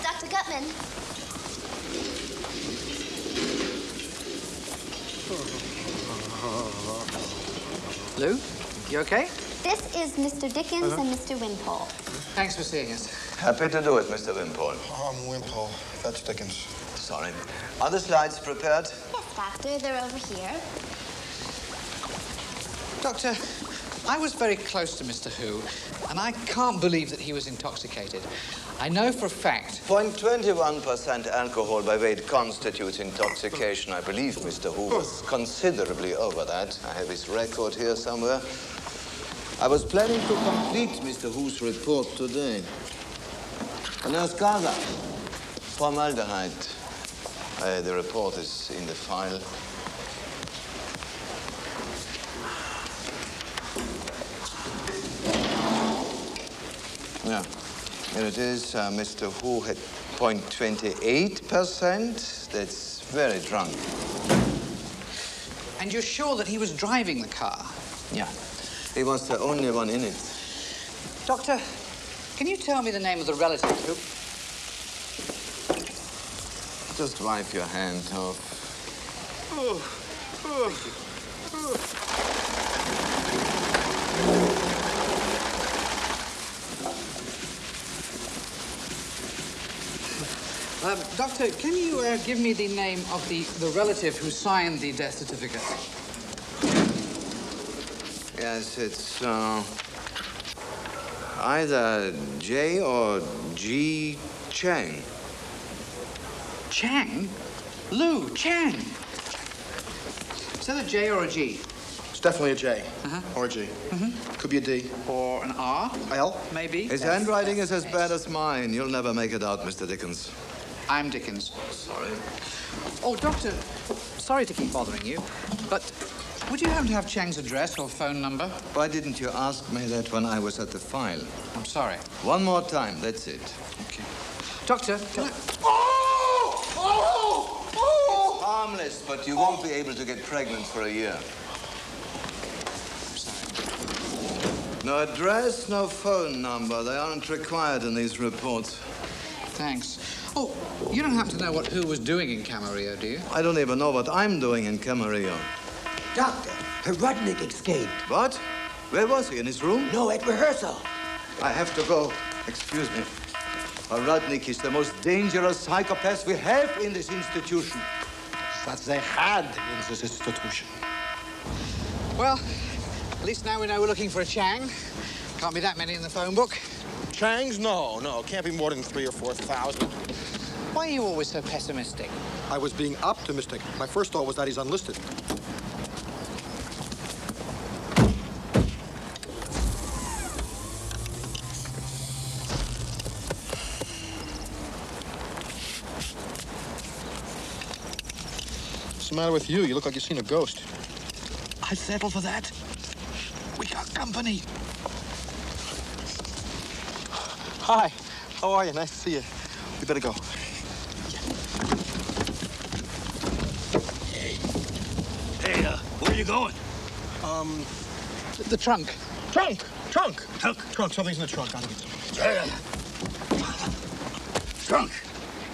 Dr. Gutman. Lou, you okay? This is Mr. Dickens and Mr. Wimpole. Thanks for seeing us. Happy to do it, Mr. Wimpole. I'm Wimpole. That's Dickens. Sorry. Are the slides prepared? Yes, Doctor, they're over here. Doctor, I was very close to Mr. Who, and I can't believe that he was intoxicated. I know for a fact... 0.21% alcohol by weight constitutes intoxication. I believe Mr. Who was considerably over that. I have his record here somewhere. I was planning to complete Mr. Who's report today. Nurse Gaza, formaldehyde. The report is in the file. Yeah, here it is. Mr. Who had 0.28%. That's very drunk. And you're sure that he was driving the car? Yeah, he was the only one in it. Doctor, can you tell me the name of the relative who... Just wipe your hand off. Doctor, can you give me the name of the relative who signed the death certificate? Yes, it's either J or G Chang. Chang? Lou, Chang. Is that a J or a G? It's definitely a J. Or a G. Could be a D. Or an R? L? Maybe. His handwriting is as bad as mine. You'll never make it out, Mr. Dickens. I'm Dickens. Sorry. Oh, Doctor, sorry to keep bothering you, but would you happen to have Chang's address or phone number? Why didn't you ask me that when I was at the file? I'm sorry. One more time, that's it. Okay. Doctor, can I... Harmless, but you won't be able to get pregnant for a year. Sorry. No address, no phone number. They aren't required in these reports. Thanks. Oh, you don't happen to know what Who was doing in Camarillo, do you? I don't even know what I'm doing in Camarillo. Doctor, Rudnick escaped. What? Where was he? In his room? No, at rehearsal. I have to go. Excuse me. Rudnick is the most dangerous psychopath we have in this institution. That they had in this institution. Well, at least now we know we're looking for a Chang. Can't be that many in the phone book. Changs? No. Can't be more than 3,000 or 4,000. Why are you always so pessimistic? I was being optimistic. My first thought was that he's unlisted. What's the matter with you? You look like you've seen a ghost. I settled for that. We got company. Hi. How are you? Nice to see you. We better go. Hey, where are you going? The trunk. Trunk. Something's in the trunk. Gotta get some. Trunk.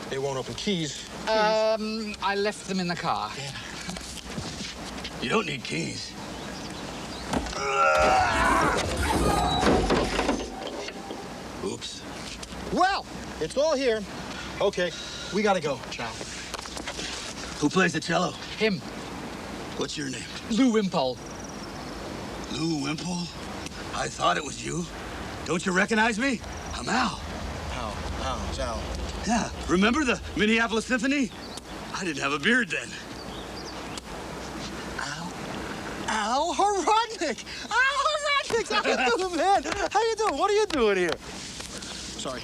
They won't open. Keys. I left them in the car. Yeah. You don't need keys. Oops. Well, it's all here. Okay, we gotta go. Ciao. Who plays the cello? Him. What's your name? Lou Wimpole. Lou Wimpole? I thought it was you. Don't you recognize me? I'm Al. It's Al. Yeah, remember the Minneapolis Symphony? I didn't have a beard then. Al Horodnik! Al Horodnik! How you doing, man? How you doing? What are you doing here? Sorry.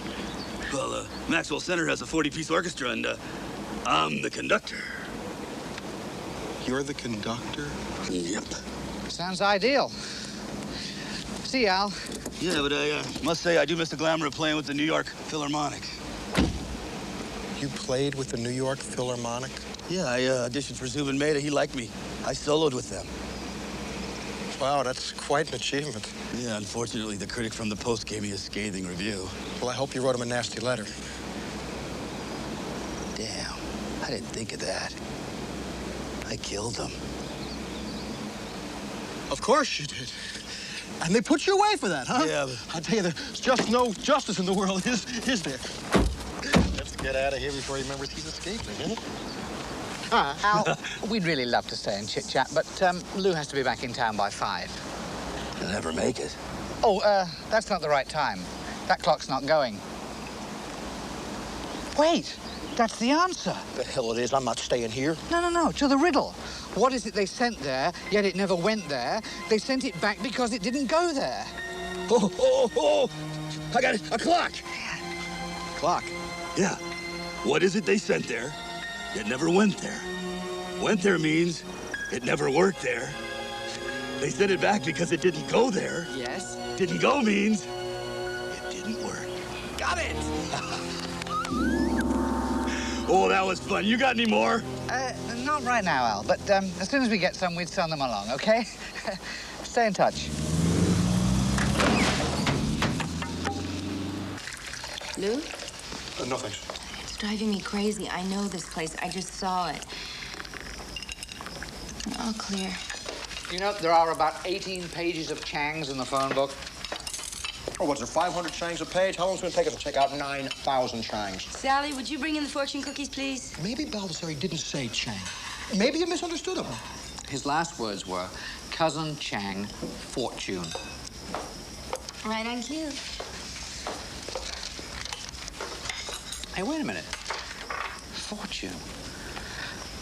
Well, Maxwell Center has a 40-piece orchestra, and I'm the conductor. You're the conductor? Yep. Sounds ideal. See you, Al. Yeah, but I must say I do miss the glamour of playing with the New York Philharmonic. You played with the New York Philharmonic? Yeah, I auditioned for Zubin Mehta. He liked me. I soloed with them. Wow, that's quite an achievement. Yeah, unfortunately, the critic from the Post gave me a scathing review. Well, I hope you wrote him a nasty letter. Damn, I didn't think of that. I killed him. Of course you did. And they put you away for that, huh? Yeah, but... I tell you, there's just no justice in the world, is there? Let's get out of here before he remembers he's escaping, huh? Al, we'd really love to stay and chit-chat, but Lou has to be back in town by 5. I'll never make it. Oh, that's not the right time. That clock's not going. Wait, that's the answer. The hell it is, I'm not staying here. No, to the riddle. What is it they sent there, yet it never went there? They sent it back because it didn't go there. Oh! I got it, a clock! Clock? Yeah. What is it they sent there? It never went there. Went there means it never worked there. They sent it back because it didn't go there. Yes. Didn't go means it didn't work. Got it! Oh, that was fun. You got any more? Not right now, Al, but as soon as we get some, we'd send them along, okay? Stay in touch. Lou? No, thanks. It's driving me crazy. I know this place. I just saw it. All clear. You know, there are about 18 pages of Chang's in the phone book. Oh, what's there, 500 Changs a page? How long is it going to take us to check out 9,000 Changs? Sally, would you bring in the fortune cookies, please? Maybe Belzer didn't say Chang. Maybe you misunderstood him. His last words were, Cousin Chang, fortune. Right on cue. Hey, wait a minute. Fortune.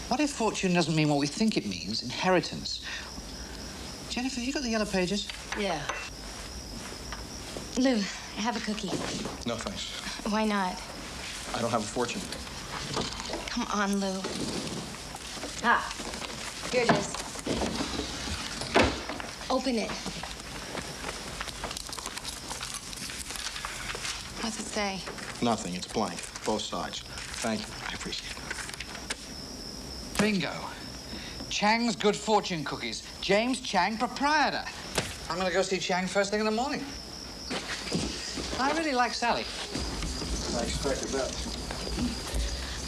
What if fortune doesn't mean what we think it means? Inheritance. Jennifer, have you got the yellow pages? Yeah. Lou, have a cookie. No, thanks. Why not? I don't have a fortune. Come on, Lou. Ah, here it is. Open it. What's it say? Nothing. It's blank. Both sides. Thank you. I appreciate it. Bingo. Chang's Good Fortune Cookies. James Chang, proprietor. I'm going to go see Chang first thing in the morning. I really like Sally. I expected that.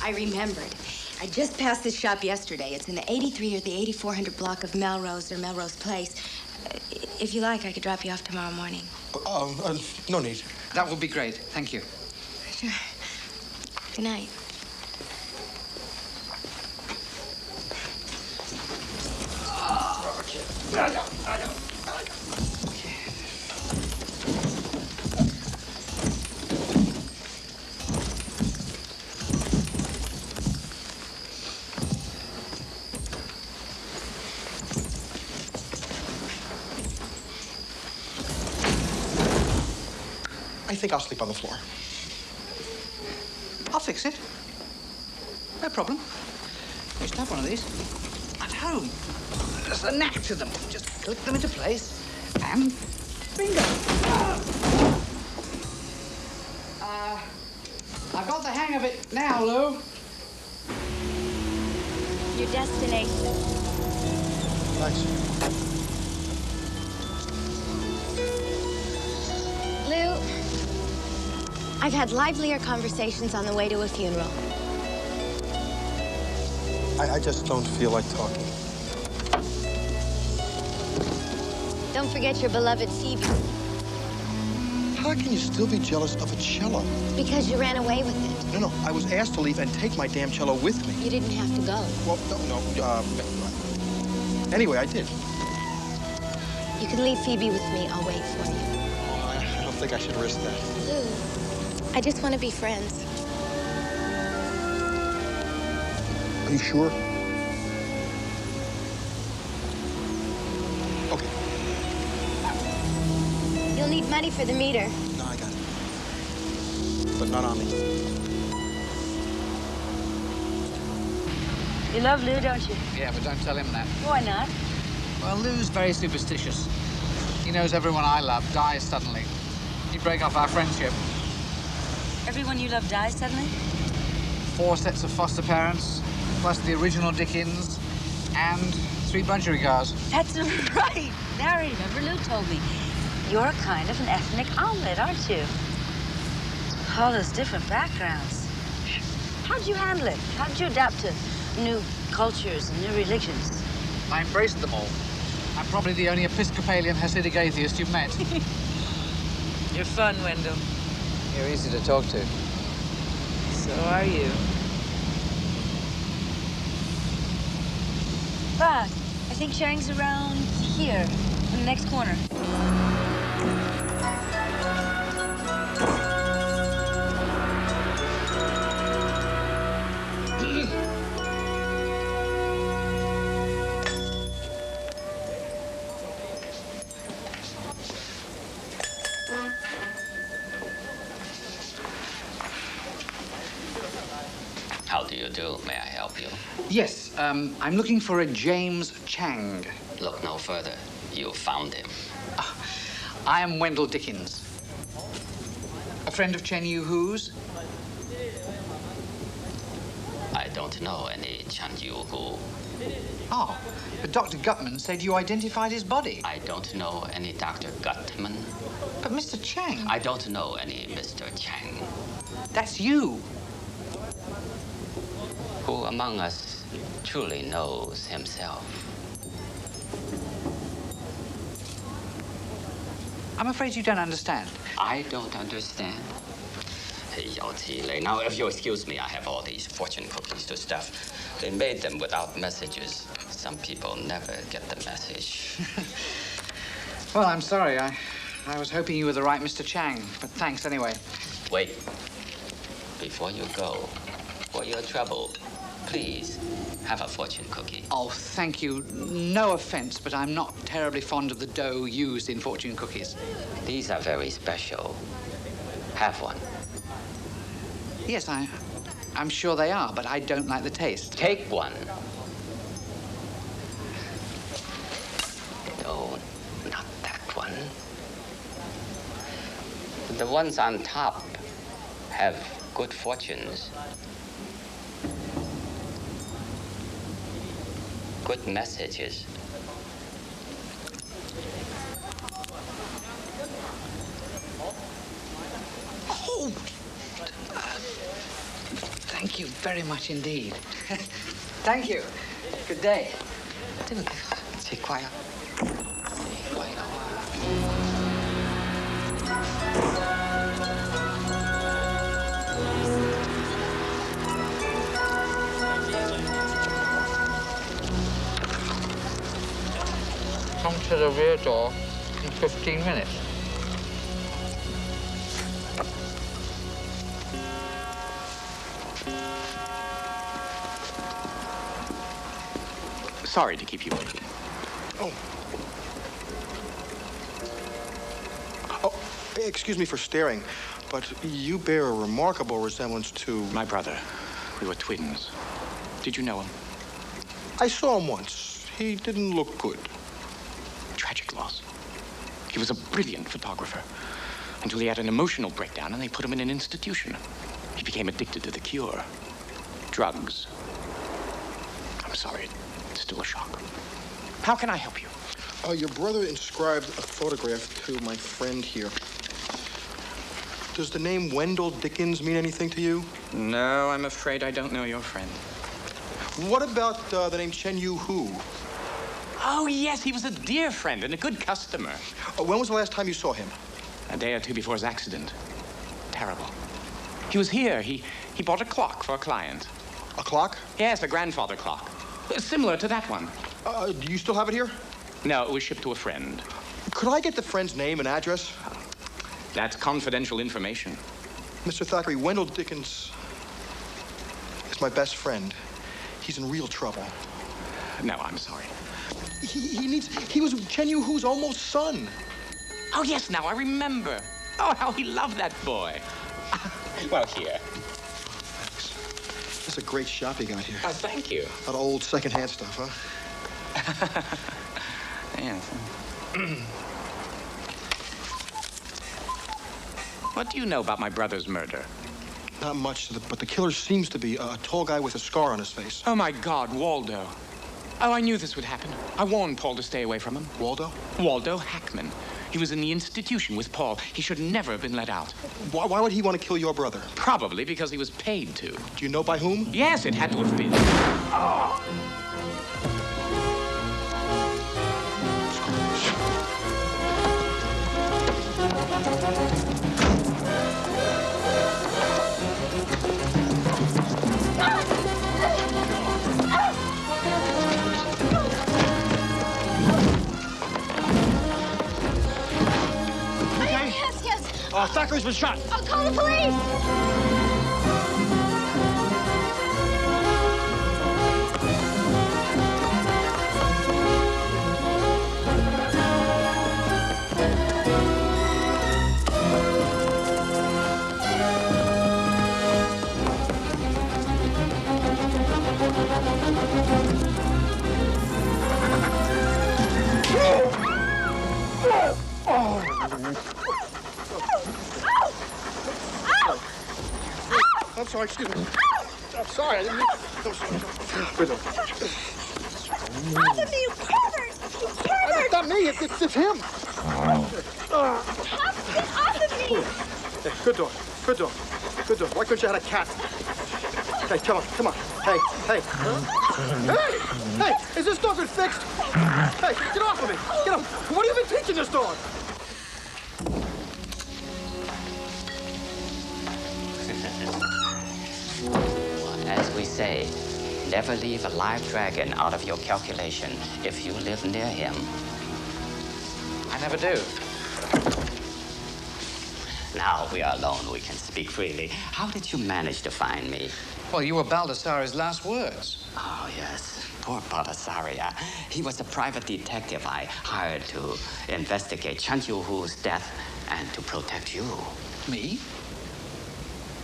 I remembered. I just passed this shop yesterday. It's in the 83 or the 8400 block of Melrose or Melrose Place. If you like, I could drop you off tomorrow morning. No need. That would be great. Thank you. Sure. Good night. I think I'll sleep on the floor. I'll fix it. No problem. I used to have one of these at home. There's a knack to them. Just click them into place and bingo. I've got the hang of it now, Lou. Your destination. Thanks. Lou, I've had livelier conversations on the way to a funeral. I just don't feel like talking. Don't forget your beloved Phoebe. How can you still be jealous of a cello? Because you ran away with it. No, I was asked to leave and take my damn cello with me. You didn't have to go. Well, no. Anyway, I did. You can leave Phoebe with me. I'll wait for you. I don't think I should risk that. Lou, I just want to be friends. Are you sure? need money for the meter. No, I got it. But not on me. You love Lou, don't you? Yeah, but don't tell him that. Why not? Well, Lou's very superstitious. He knows everyone I love dies suddenly. He'd break off our friendship. Everyone you love dies suddenly? 4 sets of foster parents, plus the original Dickens, and 3 Bunchery cars. That's right. Now I remember Lou told me. You're kind of an ethnic omelet, aren't you? All those different backgrounds. How'd you handle it? How'd you adapt to new cultures and new religions? I embraced them all. I'm probably the only Episcopalian Hasidic atheist you've met. You're fun, Wendel. You're easy to talk to. So are you. But I think sharing's around here, in the next corner. How do you do? May I help you? Yes, I'm looking for a James Chang. Look no further. You found him. I am Wendell Dickens. A friend of Chen Yu Hu's? I don't know any Chen Yu Hu. Oh, but Dr. Gutman said you identified his body. I don't know any Dr. Gutman. But Mr. Chang... I don't know any Mr. Chang. That's you. Who among us truly knows himself? I'm afraid you don't understand. I don't understand. Now, if you excuse me, I have all these fortune cookies to stuff. They made them without messages. Some people never get the message. Well, I'm sorry. I was hoping you were the right Mr. Chang, but thanks anyway. Wait. Before you go, for your trouble, please have a fortune cookie. Oh, thank you. No offense, but I'm not terribly fond of the dough used in fortune cookies. These are very special. Have one. Yes, I'm sure they are, but I don't like the taste. Take one. No, not that one. The ones on top have good fortunes. Good messages. Oh! Thank you very much indeed. Thank you. Good day. C'est quiet. Come to the rear door in 15 minutes. Sorry to keep you waiting. Oh. Oh, excuse me for staring, but you bear a remarkable resemblance to... My brother. We were twins. Did you know him? I saw him once. He didn't look good. Tragic loss. He was a brilliant photographer until he had an emotional breakdown and they put him in an institution. He became addicted to the cure. Drugs. I'm sorry. It's still a shock. How can I help you? Your brother inscribed a photograph to my friend here. Does the name Wendell Dickens mean anything to you? No, I'm afraid I don't know your friend. What about the name Chen Yu Hu? Oh, yes, he was a dear friend and a good customer. When was the last time you saw him? A day or two before his accident. Terrible. He was here. He bought a clock for a client. A clock? Yes, a grandfather clock. Similar to that one. Do you still have it here? No, it was shipped to a friend. Could I get the friend's name and address? That's confidential information. Mr. Thackeray, Wendell Dickens is my best friend. He's in real trouble. No, I'm sorry. He was Chen Yu Hu's almost son. Oh, yes, now I remember. Oh, how he loved that boy. Well, here. This is a great shop you got here. Oh, thank you. A lot of old secondhand stuff, huh? Yes. What do you know about my brother's murder? Not much, but the killer seems to be a tall guy with a scar on his face. Oh, my God, Waldo. Oh, I knew this would happen. I warned Paul to stay away from him. Waldo? Waldo Hackman. He was in the institution with Paul. He should never have been let out. Why would he want to kill your brother? Probably because he was paid to. Do you know by whom? Yes, it had to have been. Oh. Thackeray's been shot. I'll call the police. I'm sorry, excuse me. I'm sorry, I didn't mean... I'm sorry. Good Off of me, you pervert! You pervert! It's not me, it's him. Get off of me! Hey, good dog, good dog, good dog. Why couldn't you have had a cat? Hey, come on, come on. Hey, hey. Hey, hey, is this dog been fixed? Hey, get off of me. Get off. What have you been teaching this dog? As we say, never leave a live dragon out of your calculation if you live near him. I never do. Now we are alone, we can speak freely. How did you manage to find me? Well, you were Baldassarre's last words. Oh, yes. Poor Baldassarre. He was a private detective I hired to investigate Chan Yu-Hu's death and to protect you. Me?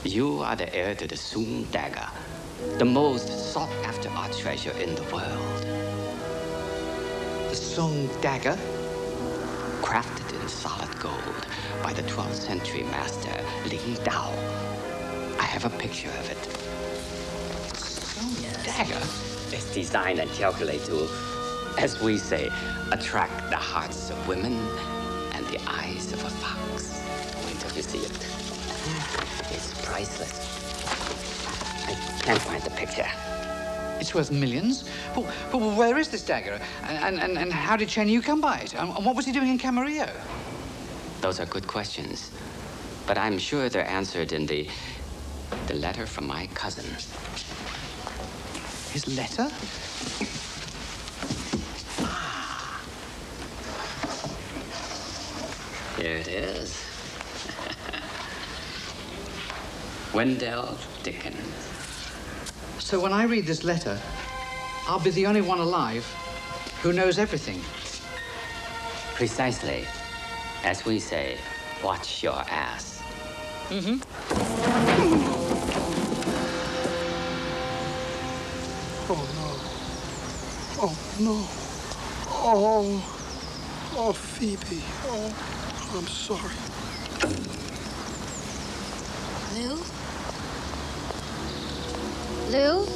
You are the heir to the Sung dagger, the most sought-after art treasure in the world. The Sung dagger? Crafted in solid gold by the 12th century master Lynde. I have a picture of it. Sung Dagger is designed and calculated to, as we say, attract the hearts of women and the eyes of a fox. Wait till you see it. It's priceless. I can't find the picture. It's worth millions. But where is this dagger? And how did Chen Yu come by it? And what was he doing in Camarillo? Those are good questions. But I'm sure they're answered in the letter from my cousin. His letter? Here it is. Wendel Dickens. So when I read this letter, I'll be the only one alive who knows everything. Precisely. As we say, watch your ass. Mm-hmm. Oh, no. Oh, no. Oh. Oh, Phoebe. Oh, I'm sorry. Lou? Lou?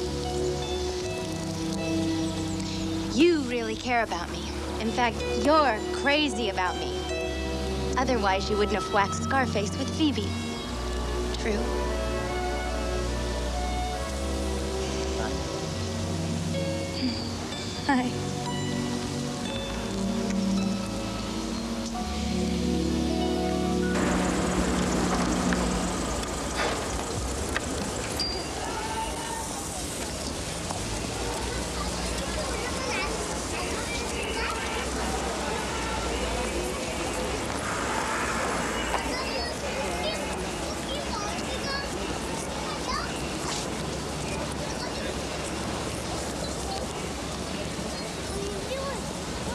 You really care about me. In fact, you're crazy about me. Otherwise, you wouldn't have whacked Scarface with Phoebe. True. Hi.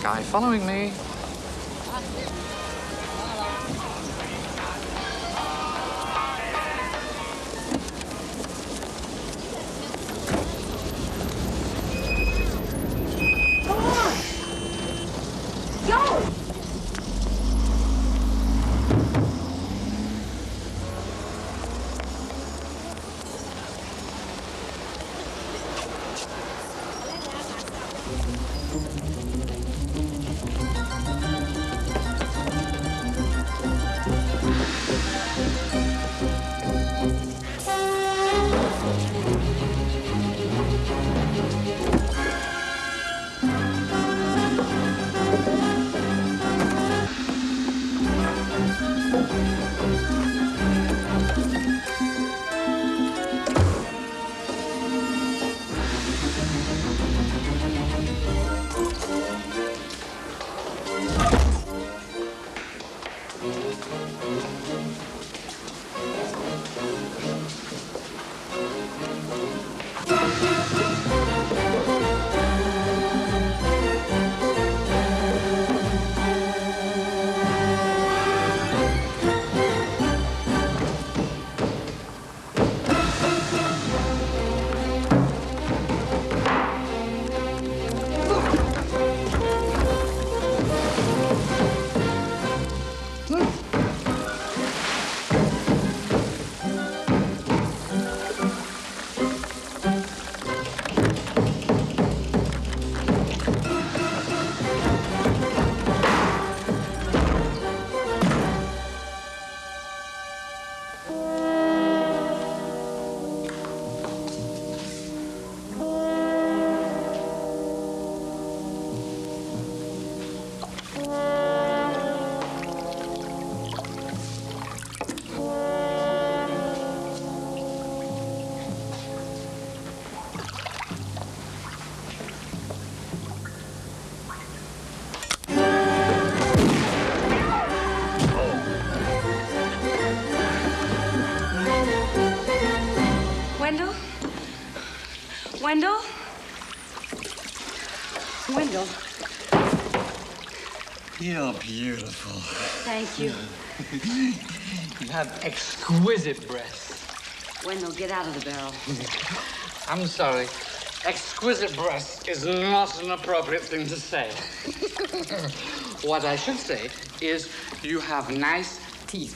Guy following me. Wendell? Wendell? Wendell? You're beautiful. Thank you. You have exquisite breasts. Wendell, get out of the barrel. I'm sorry. Exquisite breast is not an appropriate thing to say. What I should say is you have nice teeth.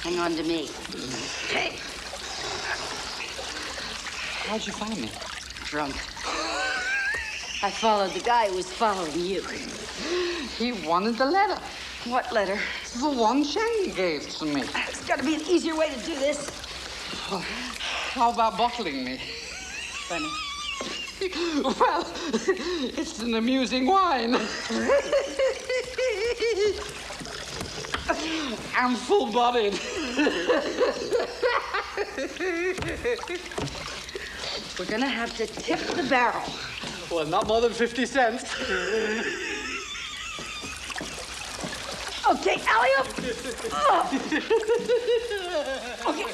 Hang on to me. Hey. How'd you find me? Drunk. I followed the guy who was following you. He wanted the letter. What letter? The one Chen gave to me. There's got to be an easier way to do this. How about bottling me? Funny. Well, it's an amusing wine. I'm full-bodied. We're gonna have to tip the barrel. Well, not more than 50 cents. Okay, alley-oop. Oh. Okay.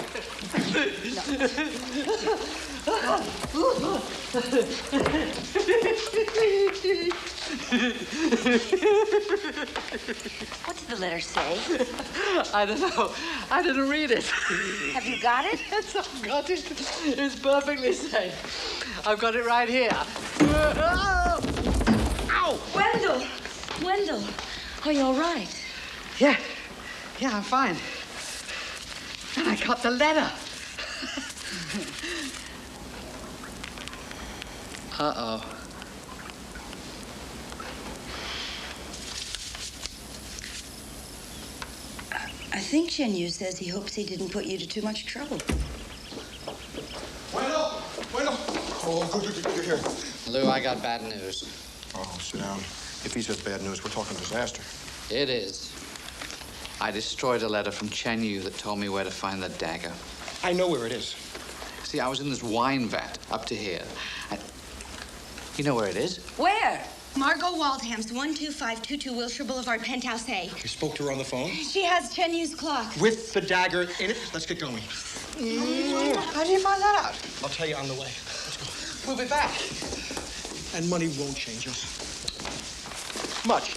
What did the letter say? I don't know. I didn't read it. Have you got it? Yes, I've got it. It's perfectly safe. I've got it right here. Ow! Wendell! Wendell, are you all right? Yeah, I'm fine. And I got the letter. Uh-oh. I think Chen Yu says he hopes he didn't put you to too much trouble. Wendell! Oh, good, you're here. Lou, I got bad news. Oh, sit down. If he says bad news, we're talking disaster. It is. I destroyed a letter from Chen Yu that told me where to find the dagger. I know where it is. See, I was in this wine vat up to here. You know where it is? Where? Margot Waldham's 12522 Wilshire Boulevard, Penthouse A. You spoke to her on the phone? She has Chen Yu's clock. With the dagger in it? Let's get going. How do you find that out? I'll tell you on the way. Let's go. We'll be back. And money won't change us. Much.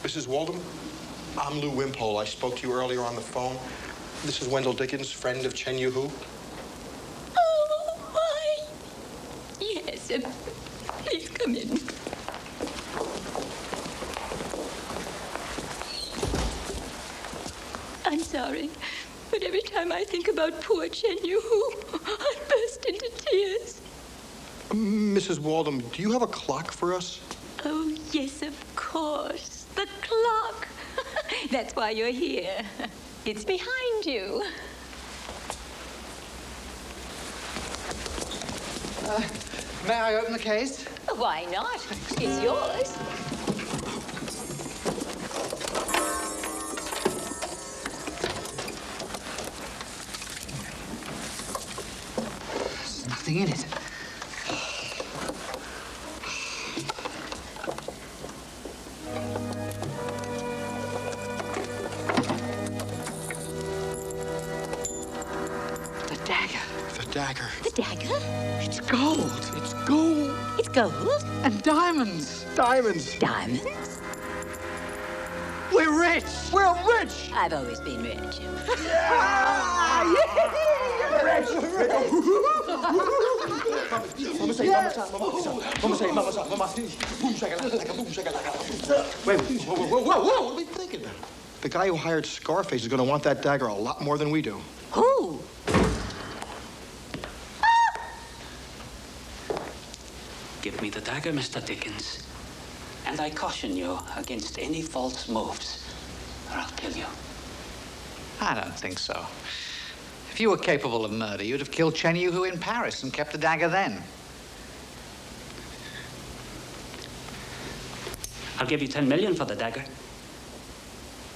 Mrs. Waldham, I'm Lou Wimpole. I spoke to you earlier on the phone. This is Wendell Dickens, friend of Chen Yu Hu. Oh, hi. Yes, please come in. I'm sorry, but every time I think about poor Chen Yu Hu, I burst into tears. Mrs. Waldham, do you have a clock for us? Oh, yes, of course. The clock. That's why you're here. It's behind you. May I open the case? Why not? It's yours. There's nothing in it. Dagger. The dagger? It's gold. It's gold. It's gold? And diamonds. Diamonds. Diamonds? We're rich. We're rich. I've always been rich. Wait, whoa, what are we thinking? The guy who hired Scarface is going to want that dagger a lot more than we do. Who? Give me the dagger, Mr. Dickens. And I caution you against any false moves, or I'll kill you. I don't think so. If you were capable of murder, you'd have killed Chen Yu Hu in Paris and kept the dagger then. I'll give you 10 million for the dagger.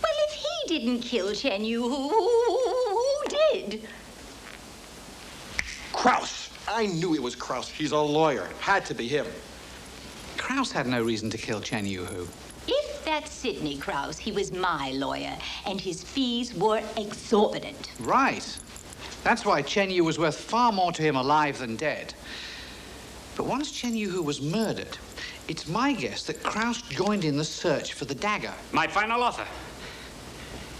Well, if he didn't kill Chen Yu, who did? Kraus. I knew it was Kraus. He's a lawyer. Had to be him. Kraus had no reason to kill Chen Yu-Hu. If that's Sidney Kraus, he was my lawyer, and his fees were exorbitant. Right. That's why Chen Yu was worth far more to him alive than dead. But once Chen Yu-Hu was murdered, it's my guess that Kraus joined in the search for the dagger. My final offer.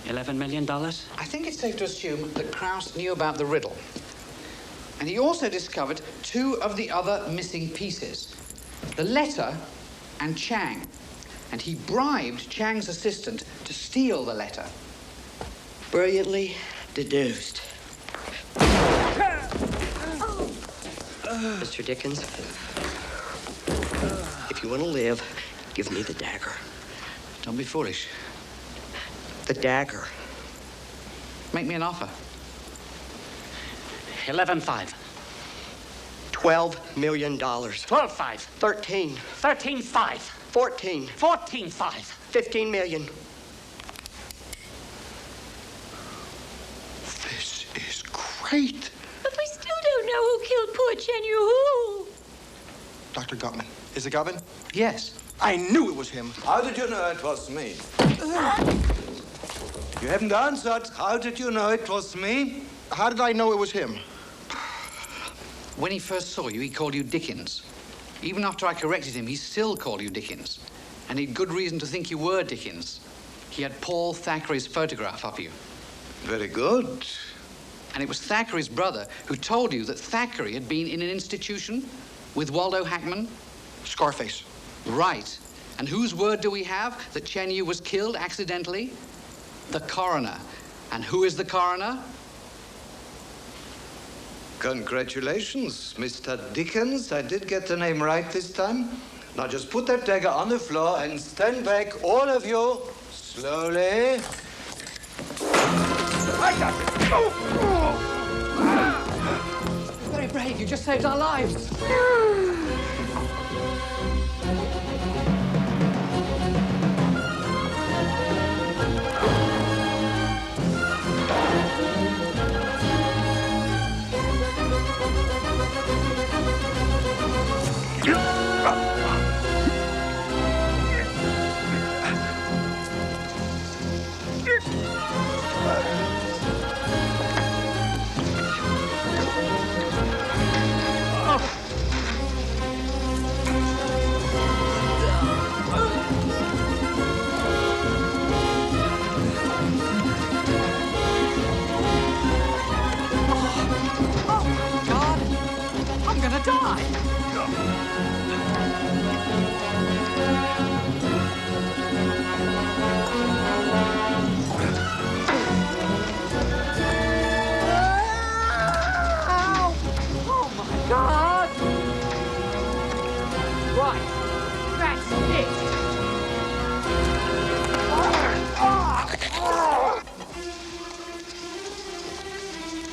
$11 million? I think it's safe to assume that Kraus knew about the riddle. And he also discovered two of the other missing pieces, the letter and Chang. And he bribed Chang's assistant to steal the letter. Brilliantly deduced. Mr. Dickens, if you want to live, give me the dagger. Don't be foolish. The dagger. Make me an offer. 11.5. $12 million. 12.5. 13. 13.5. 14. 14.5. 15 million. This is great. But we still don't know who killed poor Chen Yu-Hu. Dr. Gutman. Is it Gutman? Yes. I knew it was him. How did you know it was me? You haven't answered. How did you know it was me? How did I know it was him? When he first saw you, he called you Dickens. Even after I corrected him, he still called you Dickens. And he'd good reason to think you were Dickens. He had Paul Thackeray's photograph of you. Very good. And it was Thackeray's brother who told you that Thackeray had been in an institution with Waldo Hackman? Scarface. Right. And whose word do we have that Chen Yu was killed accidentally? The coroner. And who is the coroner? Congratulations, Mr. Dickens. I did get the name right this time. Now just put that dagger on the floor and stand back, all of you, slowly. Very brave. You just saved our lives.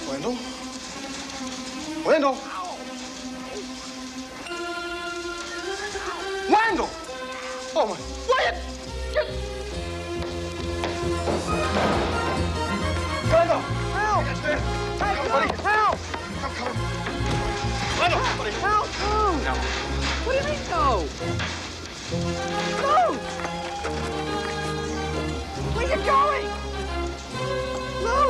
Wendel? Wendel! Wendel! Oh, my... Wyatt! Wendel! Help! Help, buddy! Help! I'm coming. Wendel, buddy! Help! No. What do you mean, no? Lou! Where you going? Lou!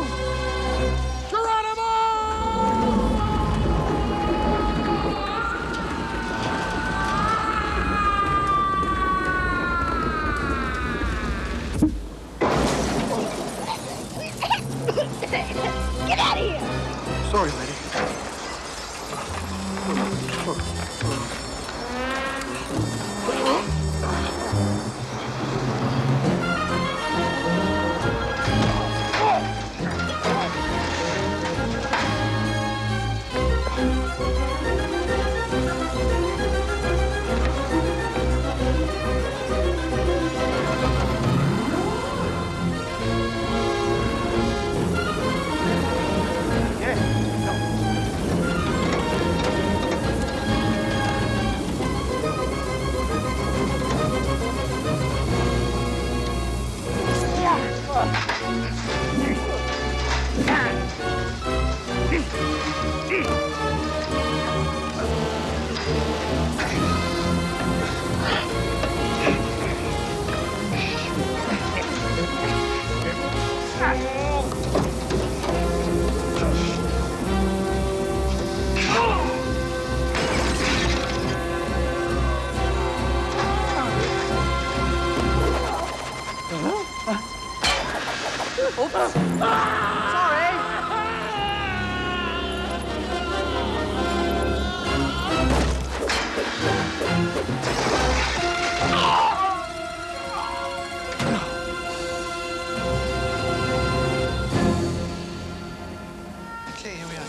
Get out of here! Sorry, lady. Okay, here we are.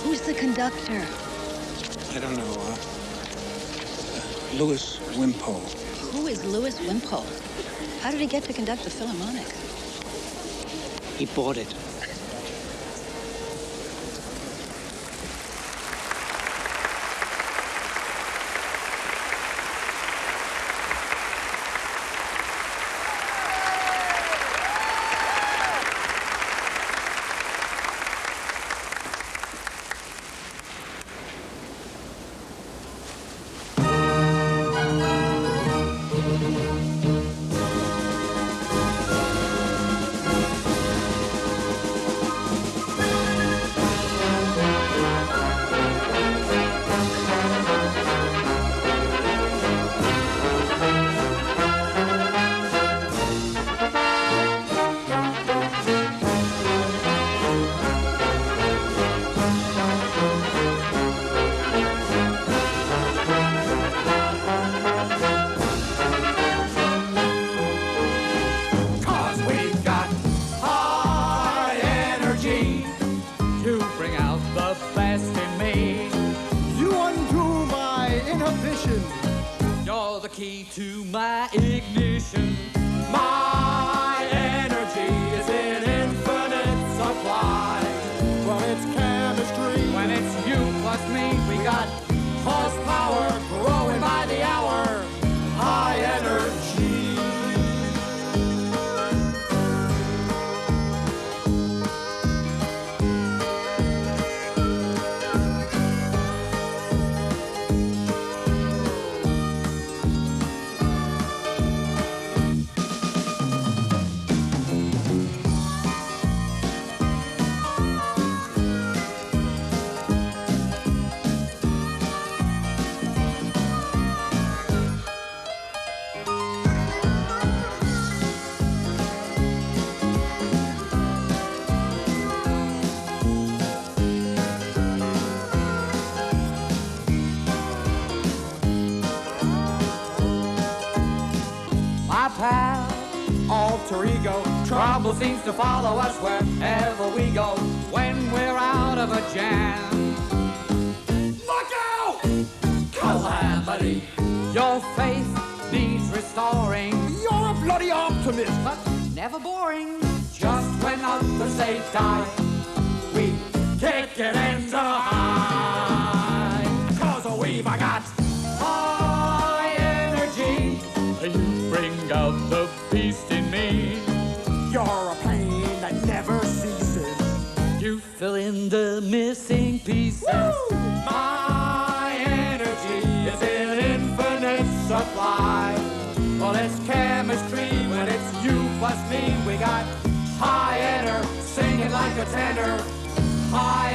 Who's the conductor? I don't know. Louis Wimpole. Who is Louis Wimpole? How did he get to conduct the Philharmonic? He bought it. Alter ego, trouble seems to follow us wherever we go. When we're out of a jam, look out! Calamity! Your faith needs restoring. You're a bloody optimist, but never boring. Just when others say die, we kick it into high. 'Cause we've got high energy. You bring out the beast in me. You're a pain that never ceases. You fill in the missing pieces. Woo! My energy is in infinite supply. Well, it's chemistry when it's you plus me. We got high ener, singing like a tenor. High